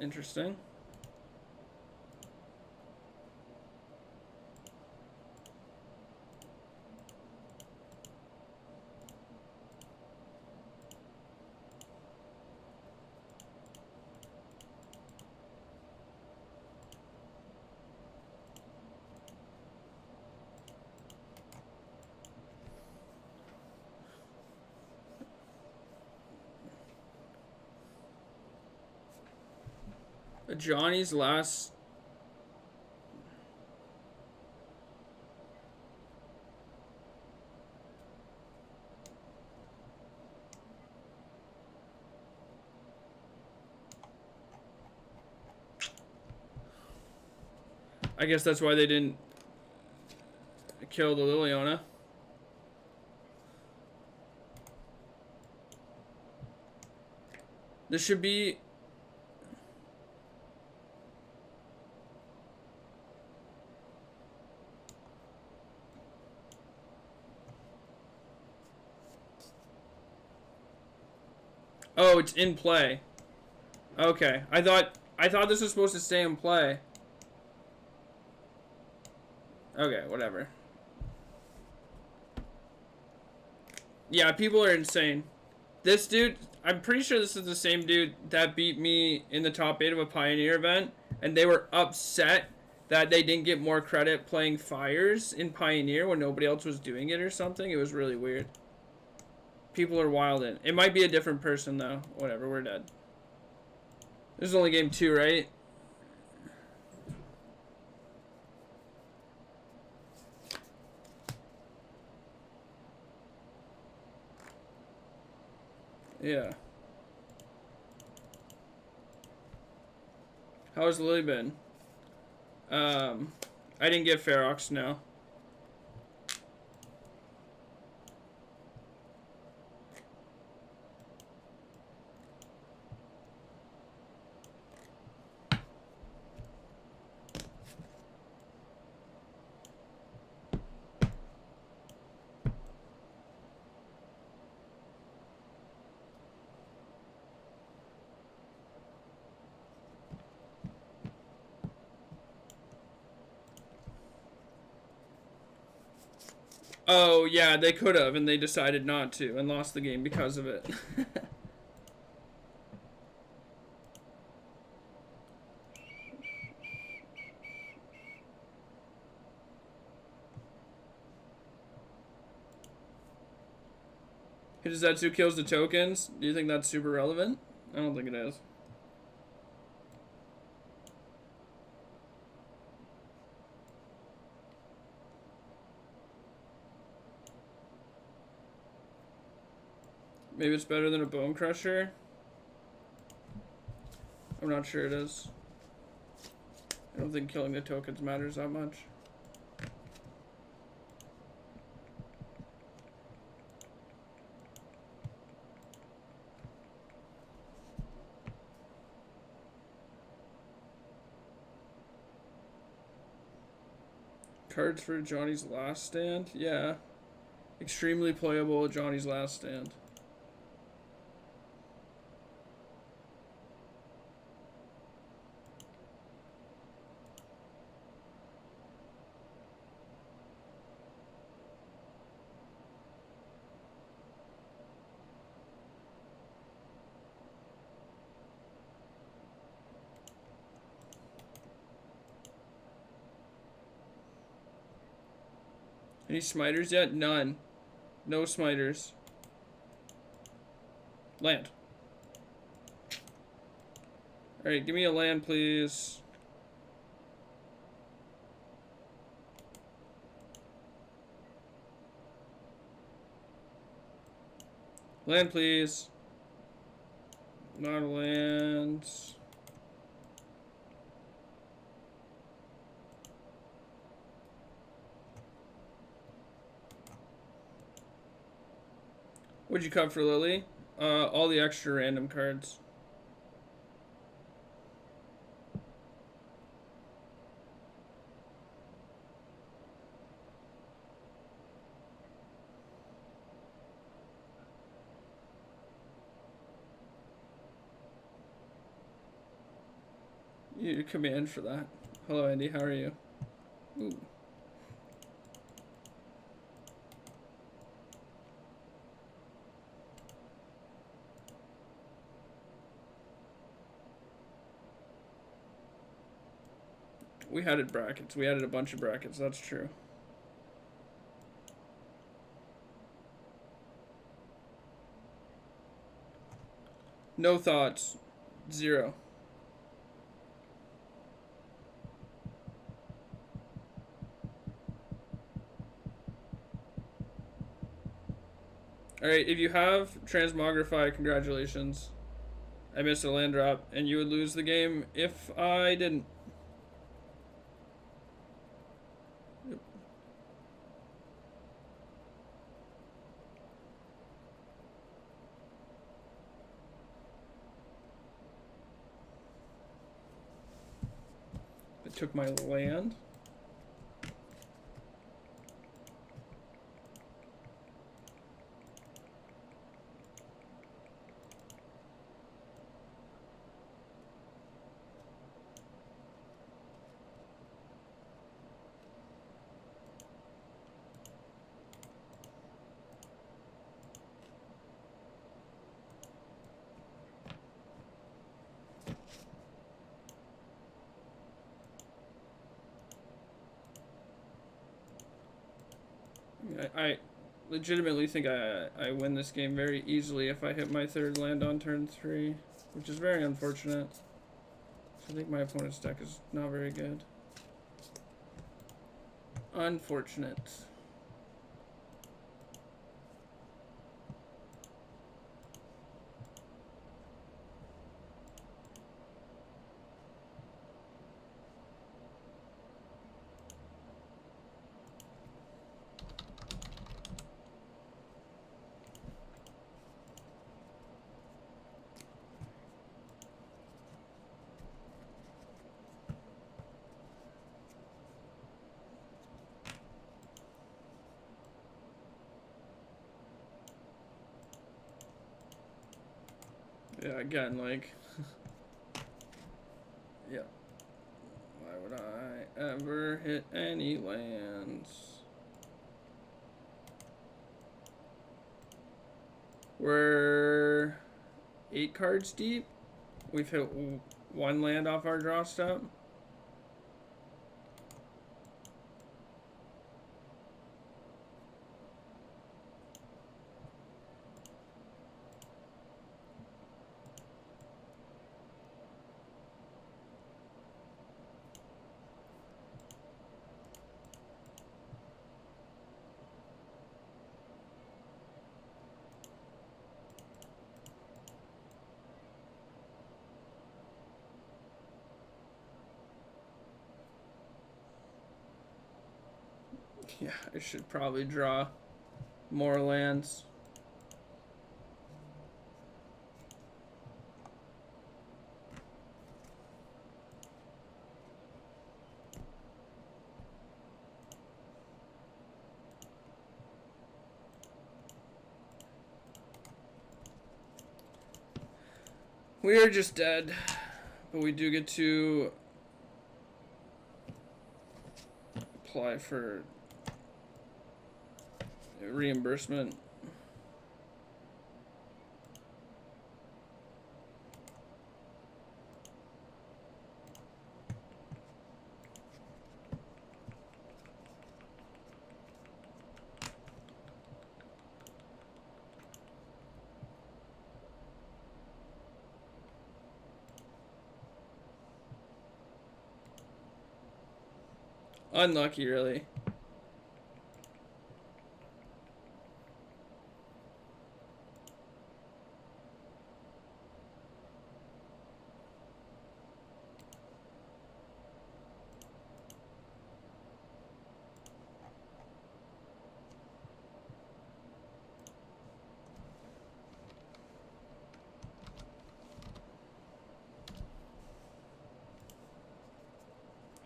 A: Interesting. Johnny's last... I guess that's why they didn't kill the Liliana. This should be... Oh, it's in play. Okay. I thought this was supposed to stay in play. Okay, whatever. Yeah, people are insane. This dude, I'm pretty sure this is the same dude that beat me in the top 8 of a Pioneer event, and they were upset that they didn't get more credit playing Fires in Pioneer when nobody else was doing it or something. It was really weird. People are wildin'. It might be a different person, though. Whatever, we're dead. This is only game 2, right? Yeah. How's Lily been? I didn't get Ferox, no. Oh, yeah, they could have, and they decided not to, and lost the game because of it. Hitazetsu kills the tokens. Do you think that's super relevant? I don't think it is. Maybe it's better than a Bone Crusher. I'm not sure it is. I don't think killing the tokens matters that much. Cards for Johnny's Last Stand? Yeah. Extremely playable Johnny's Last Stand. Any smiters yet? None. No smiters. Land. Alright, give me a land, please. Land, please. Not a land. What'd you cut for Lily? All the extra random cards. You command for that. Hello, Andy. How are you? Ooh. We added brackets. We added a bunch of brackets. That's true. No thoughts. 0. Alright, if you have Transmogrify, congratulations. I missed a land drop, and you would lose the game if I didn't. Yep. It took my land. I legitimately think I win this game very easily if I hit my third land on turn 3, which is very unfortunate. I think my opponent's deck is not very good. Unfortunate. Yeah, again, like, yeah. Why would I ever hit any lands? We're 8 cards deep. We've hit 1 land off our draw step. Yeah, I should probably draw more lands. We are just dead, but we do get to apply for reimbursement. Unlucky, really.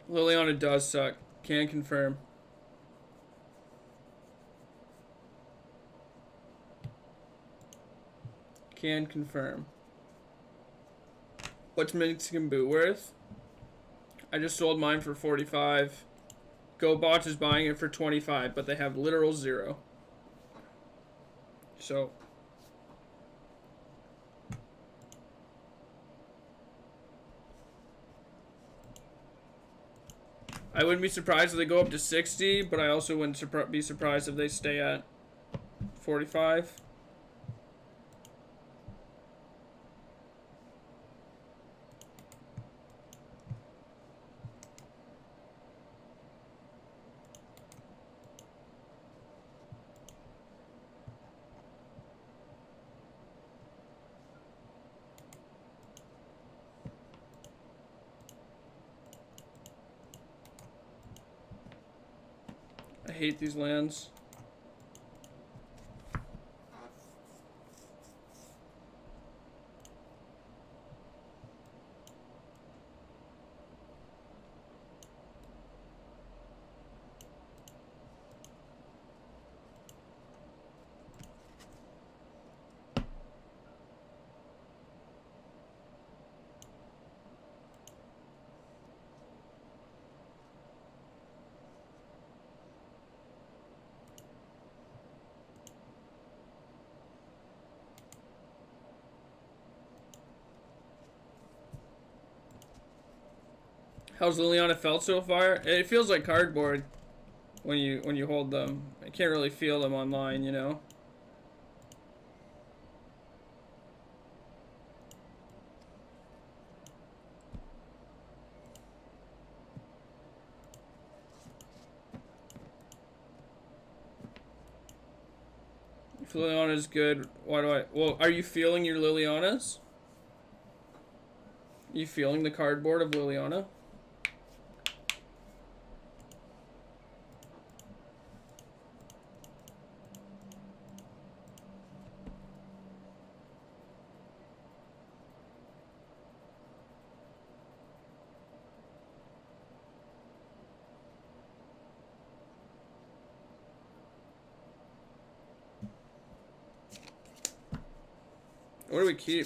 A: Liliana does suck. Can confirm. Can confirm. What's Mexican boot worth? I just sold mine for 45. GoBots is buying it for 25, but they have literal 0. So I wouldn't be surprised if they go up to 60, but I also wouldn't be surprised if they stay at 45. I hate these lands. How's Liliana felt so far? It feels like cardboard. when you hold them. I can't really feel them online, you know. If Liliana's good, why do I... Well, are you feeling your Lilianas? Are you feeling the cardboard of Liliana? What do we keep?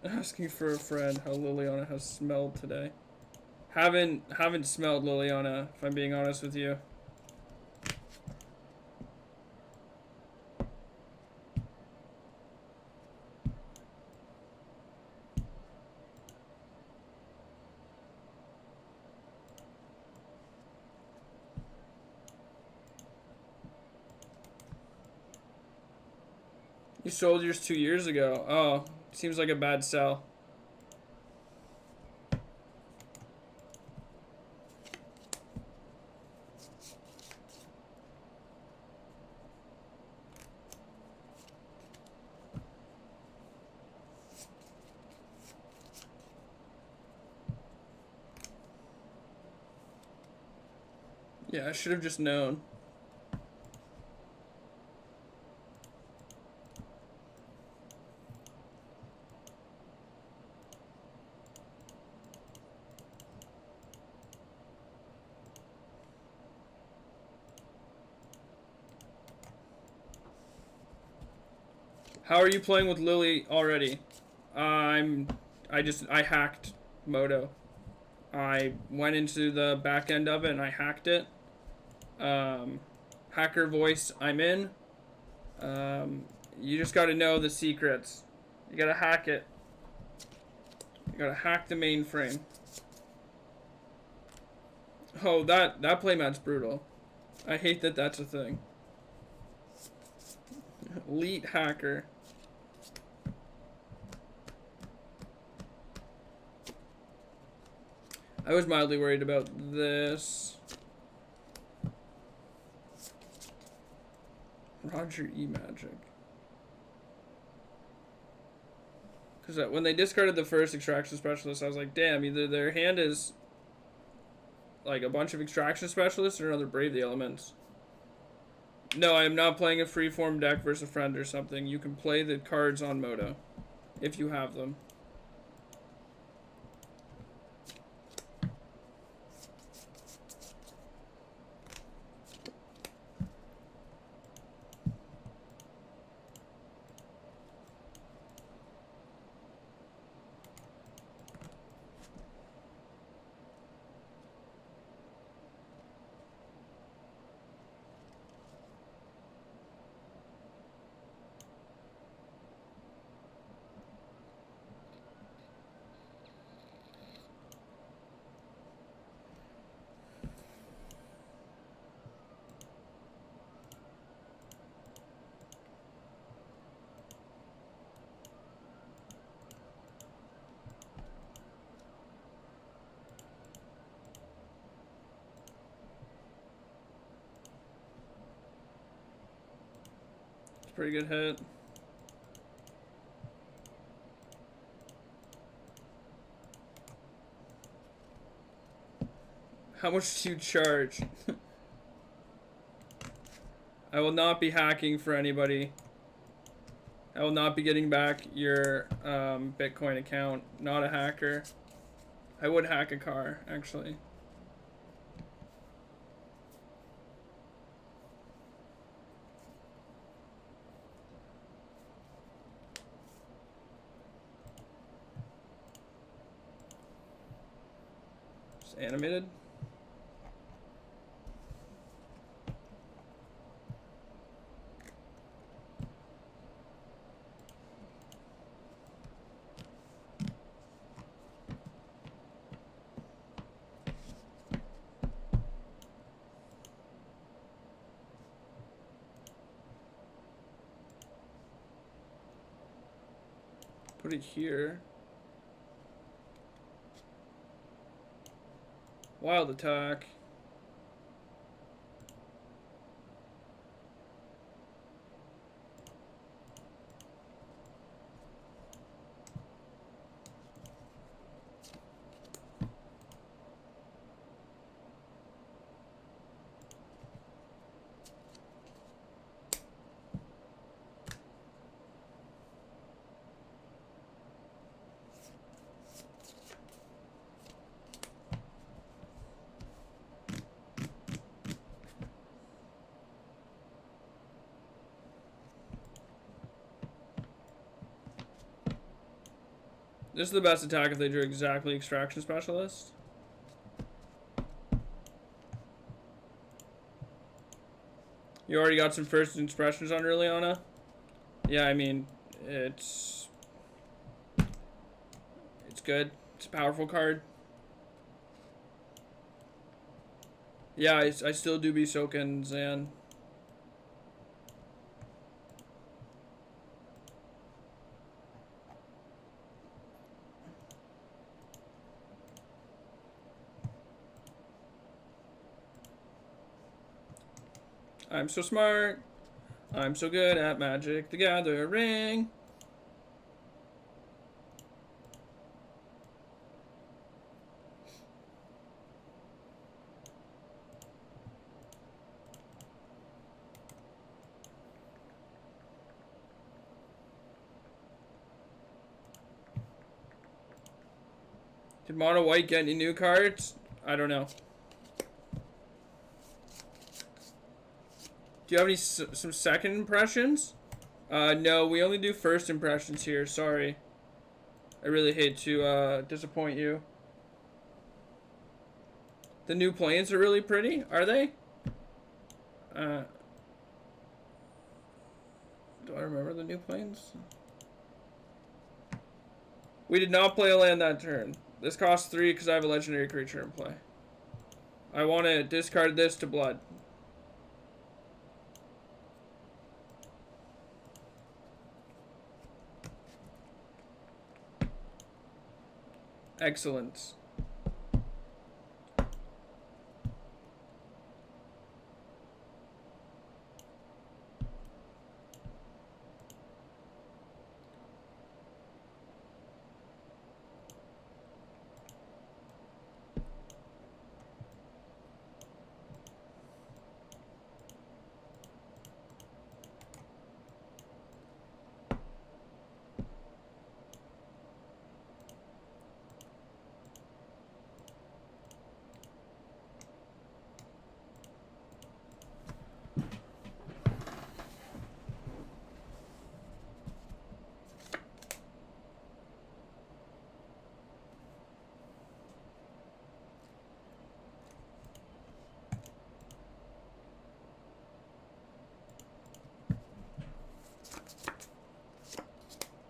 A: Asking for a friend how Liliana has smelled today. Haven't smelled Liliana, if I'm being honest with you. You sold yours 2 years ago. Oh, seems like a bad sell. Yeah, I should have just known. How are you playing with Lily already? I hacked Moto. I went into the back end of it and I hacked it. Hacker voice, I'm in. You just gotta know the secrets. You gotta hack it. You gotta hack the mainframe. Oh, that playmat's brutal. I hate that that's a thing. Elite hacker. I was mildly worried about this. Roger E. Magic. Because when they discarded the first extraction specialist, I was like, damn, either their hand is like a bunch of extraction specialists or another Brave the Elements. No, I am not playing a freeform deck versus a friend or something. You can play the cards on Moto if you have them. Pretty good hit. How much do you charge? I will not be hacking for anybody. I will not be getting back your Bitcoin account. Not a hacker. I would hack a car, actually. Animated. put it here. Wild attack. This is the best attack if they drew exactly Extraction Specialist. You already got some first impressions on Liliana? Yeah, I mean, it's good. It's a powerful card. Yeah, I still do be soaking Zan. I'm so smart. I'm so good at Magic the Gathering. Did Mono White get any new cards? I don't know. Do you have any some second impressions? No, we only do first impressions here. Sorry. I really hate to disappoint you. The new planes are really pretty, are they? Do I remember the new planes? We did not play a land that turn. This costs 3 because I have a legendary creature in play. I want to discard this to blood. Excellent.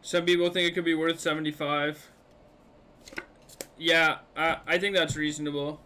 A: Some people think it could be worth 75. Yeah, I think that's reasonable.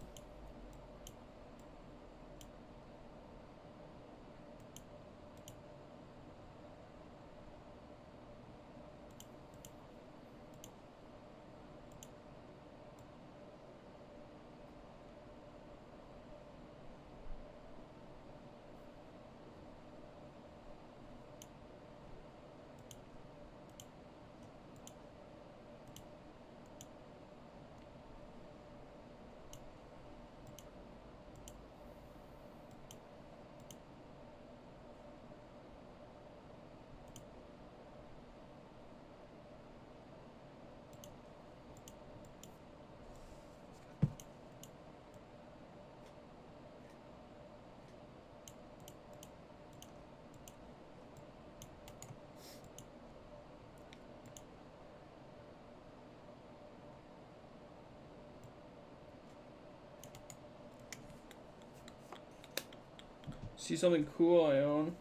A: See something cool I own.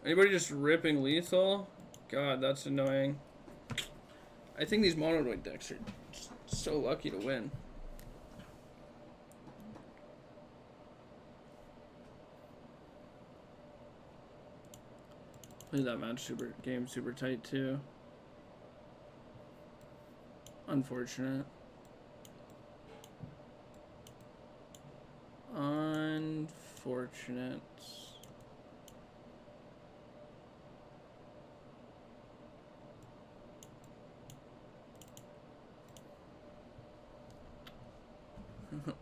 A: Anybody just ripping lethal? God, that's annoying. I think these monoid decks are so lucky to win. Played that match game super tight too. Unfortunate. Unfortunate.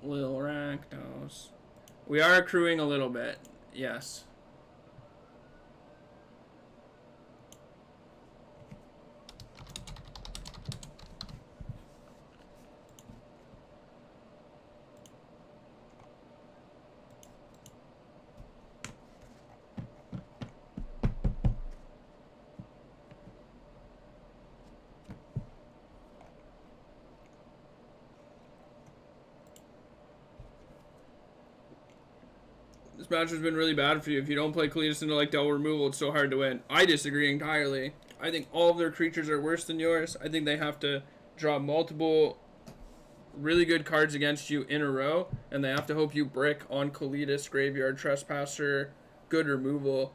A: Lil Rakdos. We are accruing a little bit. Yes. This match has been really bad for you. If you don't play Kalidas into like double removal, it's so hard to win. I disagree entirely. I think all of their creatures are worse than yours. I think they have to draw multiple really good cards against you in a row, and they have to hope you brick on Kalidas, Graveyard, Trespasser, good removal.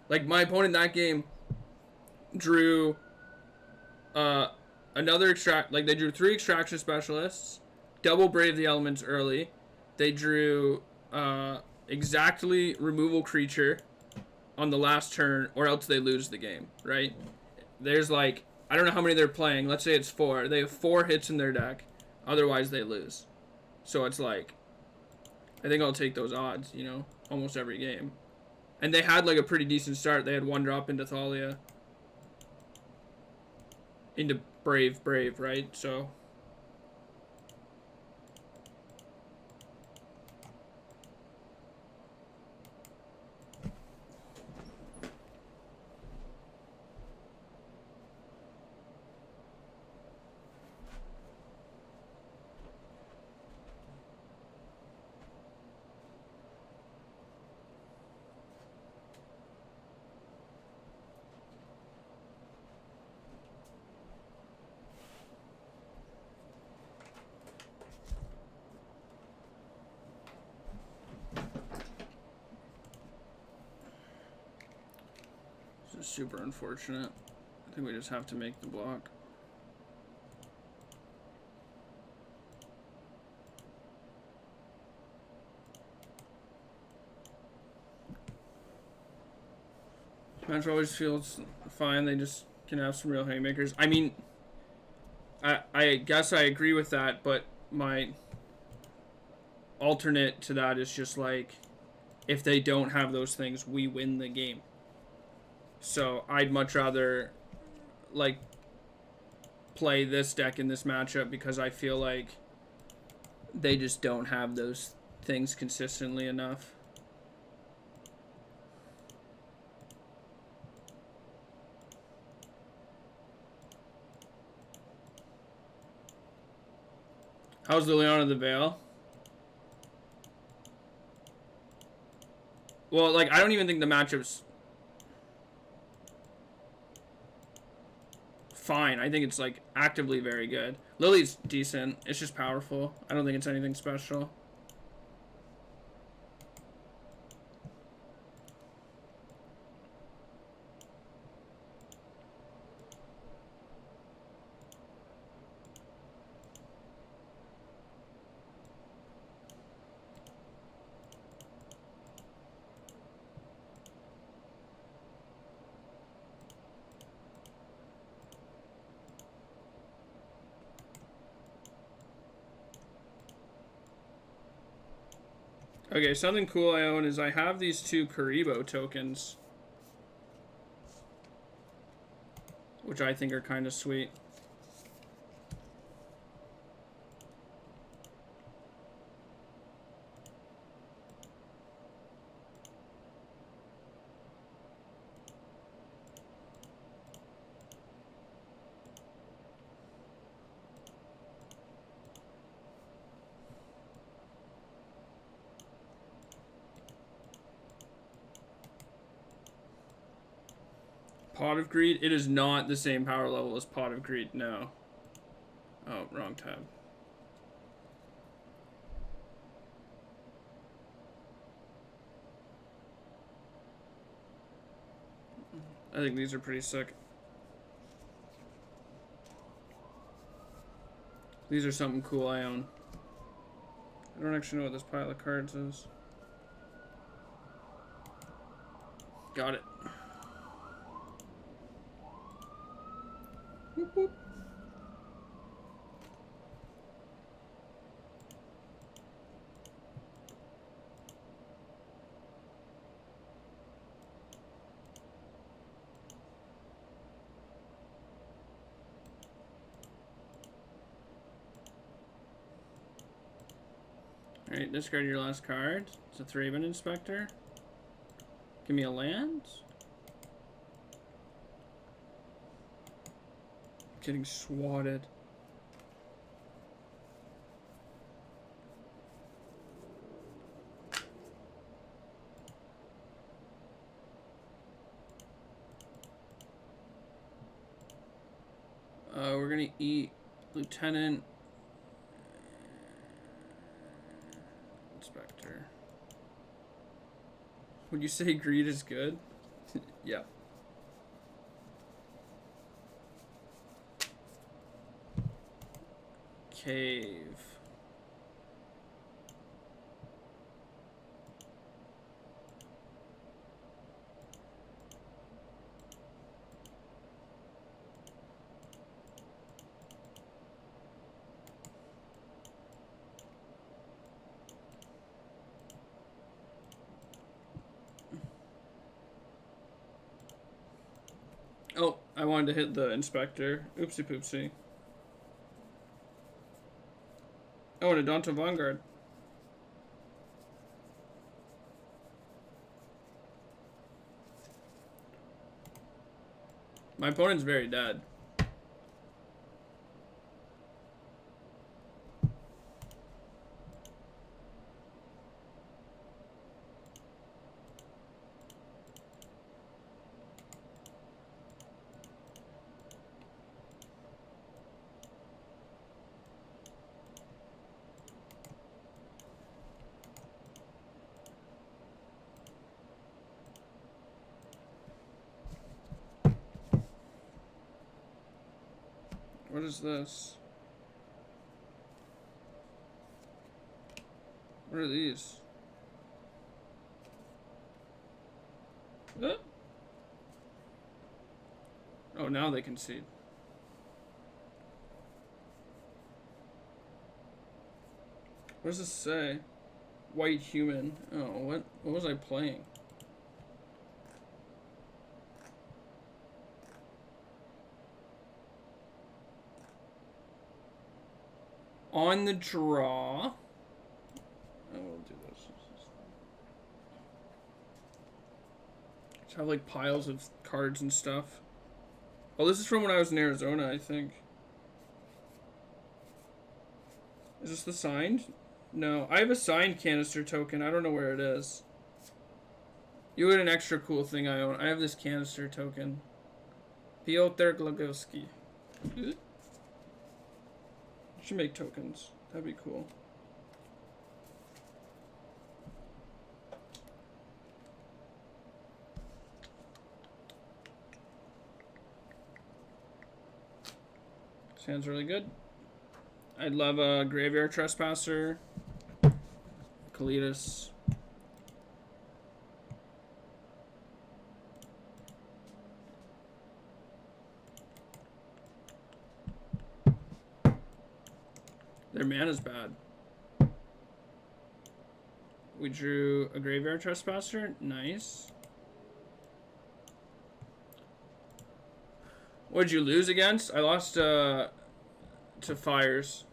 A: Like, my opponent in that game drew another extract. Like, they drew 3 extraction specialists, double Brave the Elements early. They drew exactly removal creature on the last turn, or else they lose the game, right? There's like, I don't know how many they're playing. Let's say it's 4. They have 4 hits in their deck. Otherwise, they lose. So it's like, I think I'll take those odds, you know, almost every game. And they had like a pretty decent start. They had 1 drop into Thalia. Into Brave, right? So this is super unfortunate. I think we just have to make the block. Match always feels fine. They just can have some real haymakers. I mean, I guess I agree with that, but my alternate to that is just like, if they don't have those things, we win the game. So I'd much rather like play this deck in this matchup because I feel like they just don't have those things consistently enough. How's Liliana the Veil? Well, like, I don't even think the matchup's fine. I think it's, like, actively very good. Lily's decent. It's just powerful. I don't think it's anything special. Okay, something cool I own is I have these 2 Karibo tokens, which I think are kind of sweet. Pot of Greed? It is not the same power level as Pot of Greed, no. Oh, wrong tab. I think these are pretty sick. These are something cool I own. I don't actually know what this pile of cards is. Got it. Whoop, whoop. Alright, discard your last card. It's a Thraben Inspector. Give me a land. Getting swatted. We're gonna eat Lieutenant Inspector. Would you say greed is good? Yeah. Cave. Oh, I wanted to hit the inspector. Oopsie poopsie. Oh, and a Donto Vanguard. My opponent's very dead. What is this? What are these? Oh, now they concede. What does this say? White human. Oh, what was I playing? On the draw. I will do this. Just have like piles of cards and stuff. Oh, this is from when I was in Arizona, I think. Is this the signed? No, I have a signed canister token. I don't know where it is. You had an extra cool thing I own. I have this canister token. Piotr Glogowski. You should make tokens. That'd be cool. Sounds really good. I'd love a Graveyard Trespasser. Kalidas. Their mana's bad. We drew a Graveyard Trespasser. Nice. What did you lose against? I lost to Fires.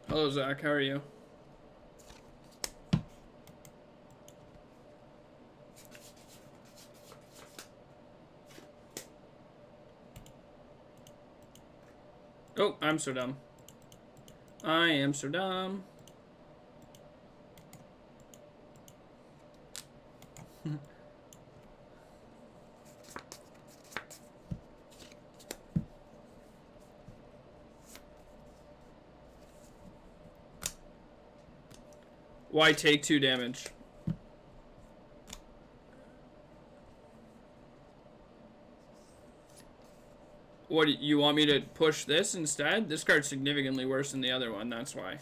A: Hello, Zach. How are you? Oh, I'm so dumb. I am so dumb. Why take 2 damage? What, you want me to push this instead? This card's significantly worse than the other one, that's why.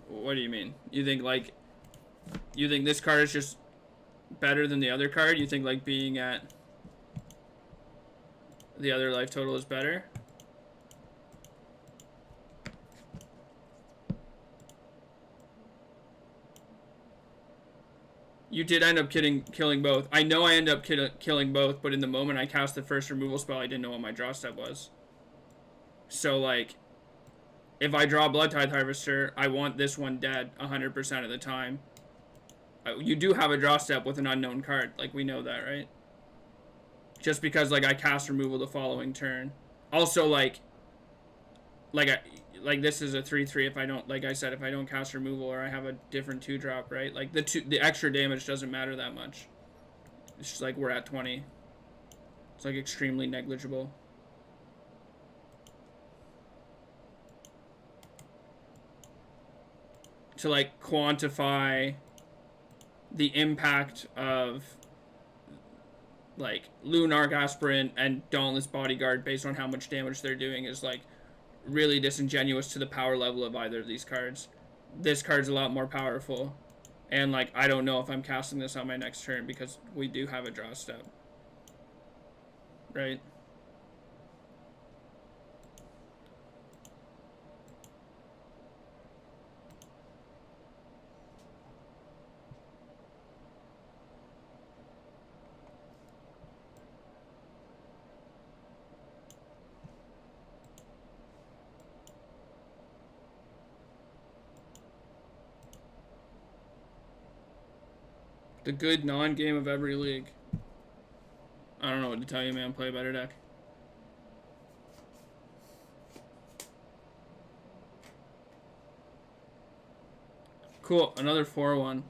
A: What do you mean? You think, like, you think this card is just better than the other card? You think, like, being at the other life total is better? You did end up killing both. I know I ended up killing both, but in the moment I cast the first removal spell, I didn't know what my draw step was. So, like, if I draw Blood Tithe Harvester, I want this one dead 100% of the time. You do have a draw step with an unknown card. Like, we know that, right? Just because, like, I cast removal the following turn. Also, like this is a 3/3 if I don't, like I said, if I don't cast removal or I have a different 2-drop, right? Like, the extra damage doesn't matter that much. It's just like we're at 20. It's like extremely negligible. To, like, quantify the impact of, like, Lunarch Aspirant and Dauntless Bodyguard based on how much damage they're doing is, like, really disingenuous to the power level of either of these cards. This card's a lot more powerful. And, like, I don't know if I'm casting this on my next turn because we do have a draw step. Right? The good non-game of every league. I don't know what to tell you, man. Play a better deck. Cool. Another 4-1.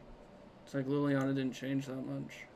A: It's like Liliana didn't change that much.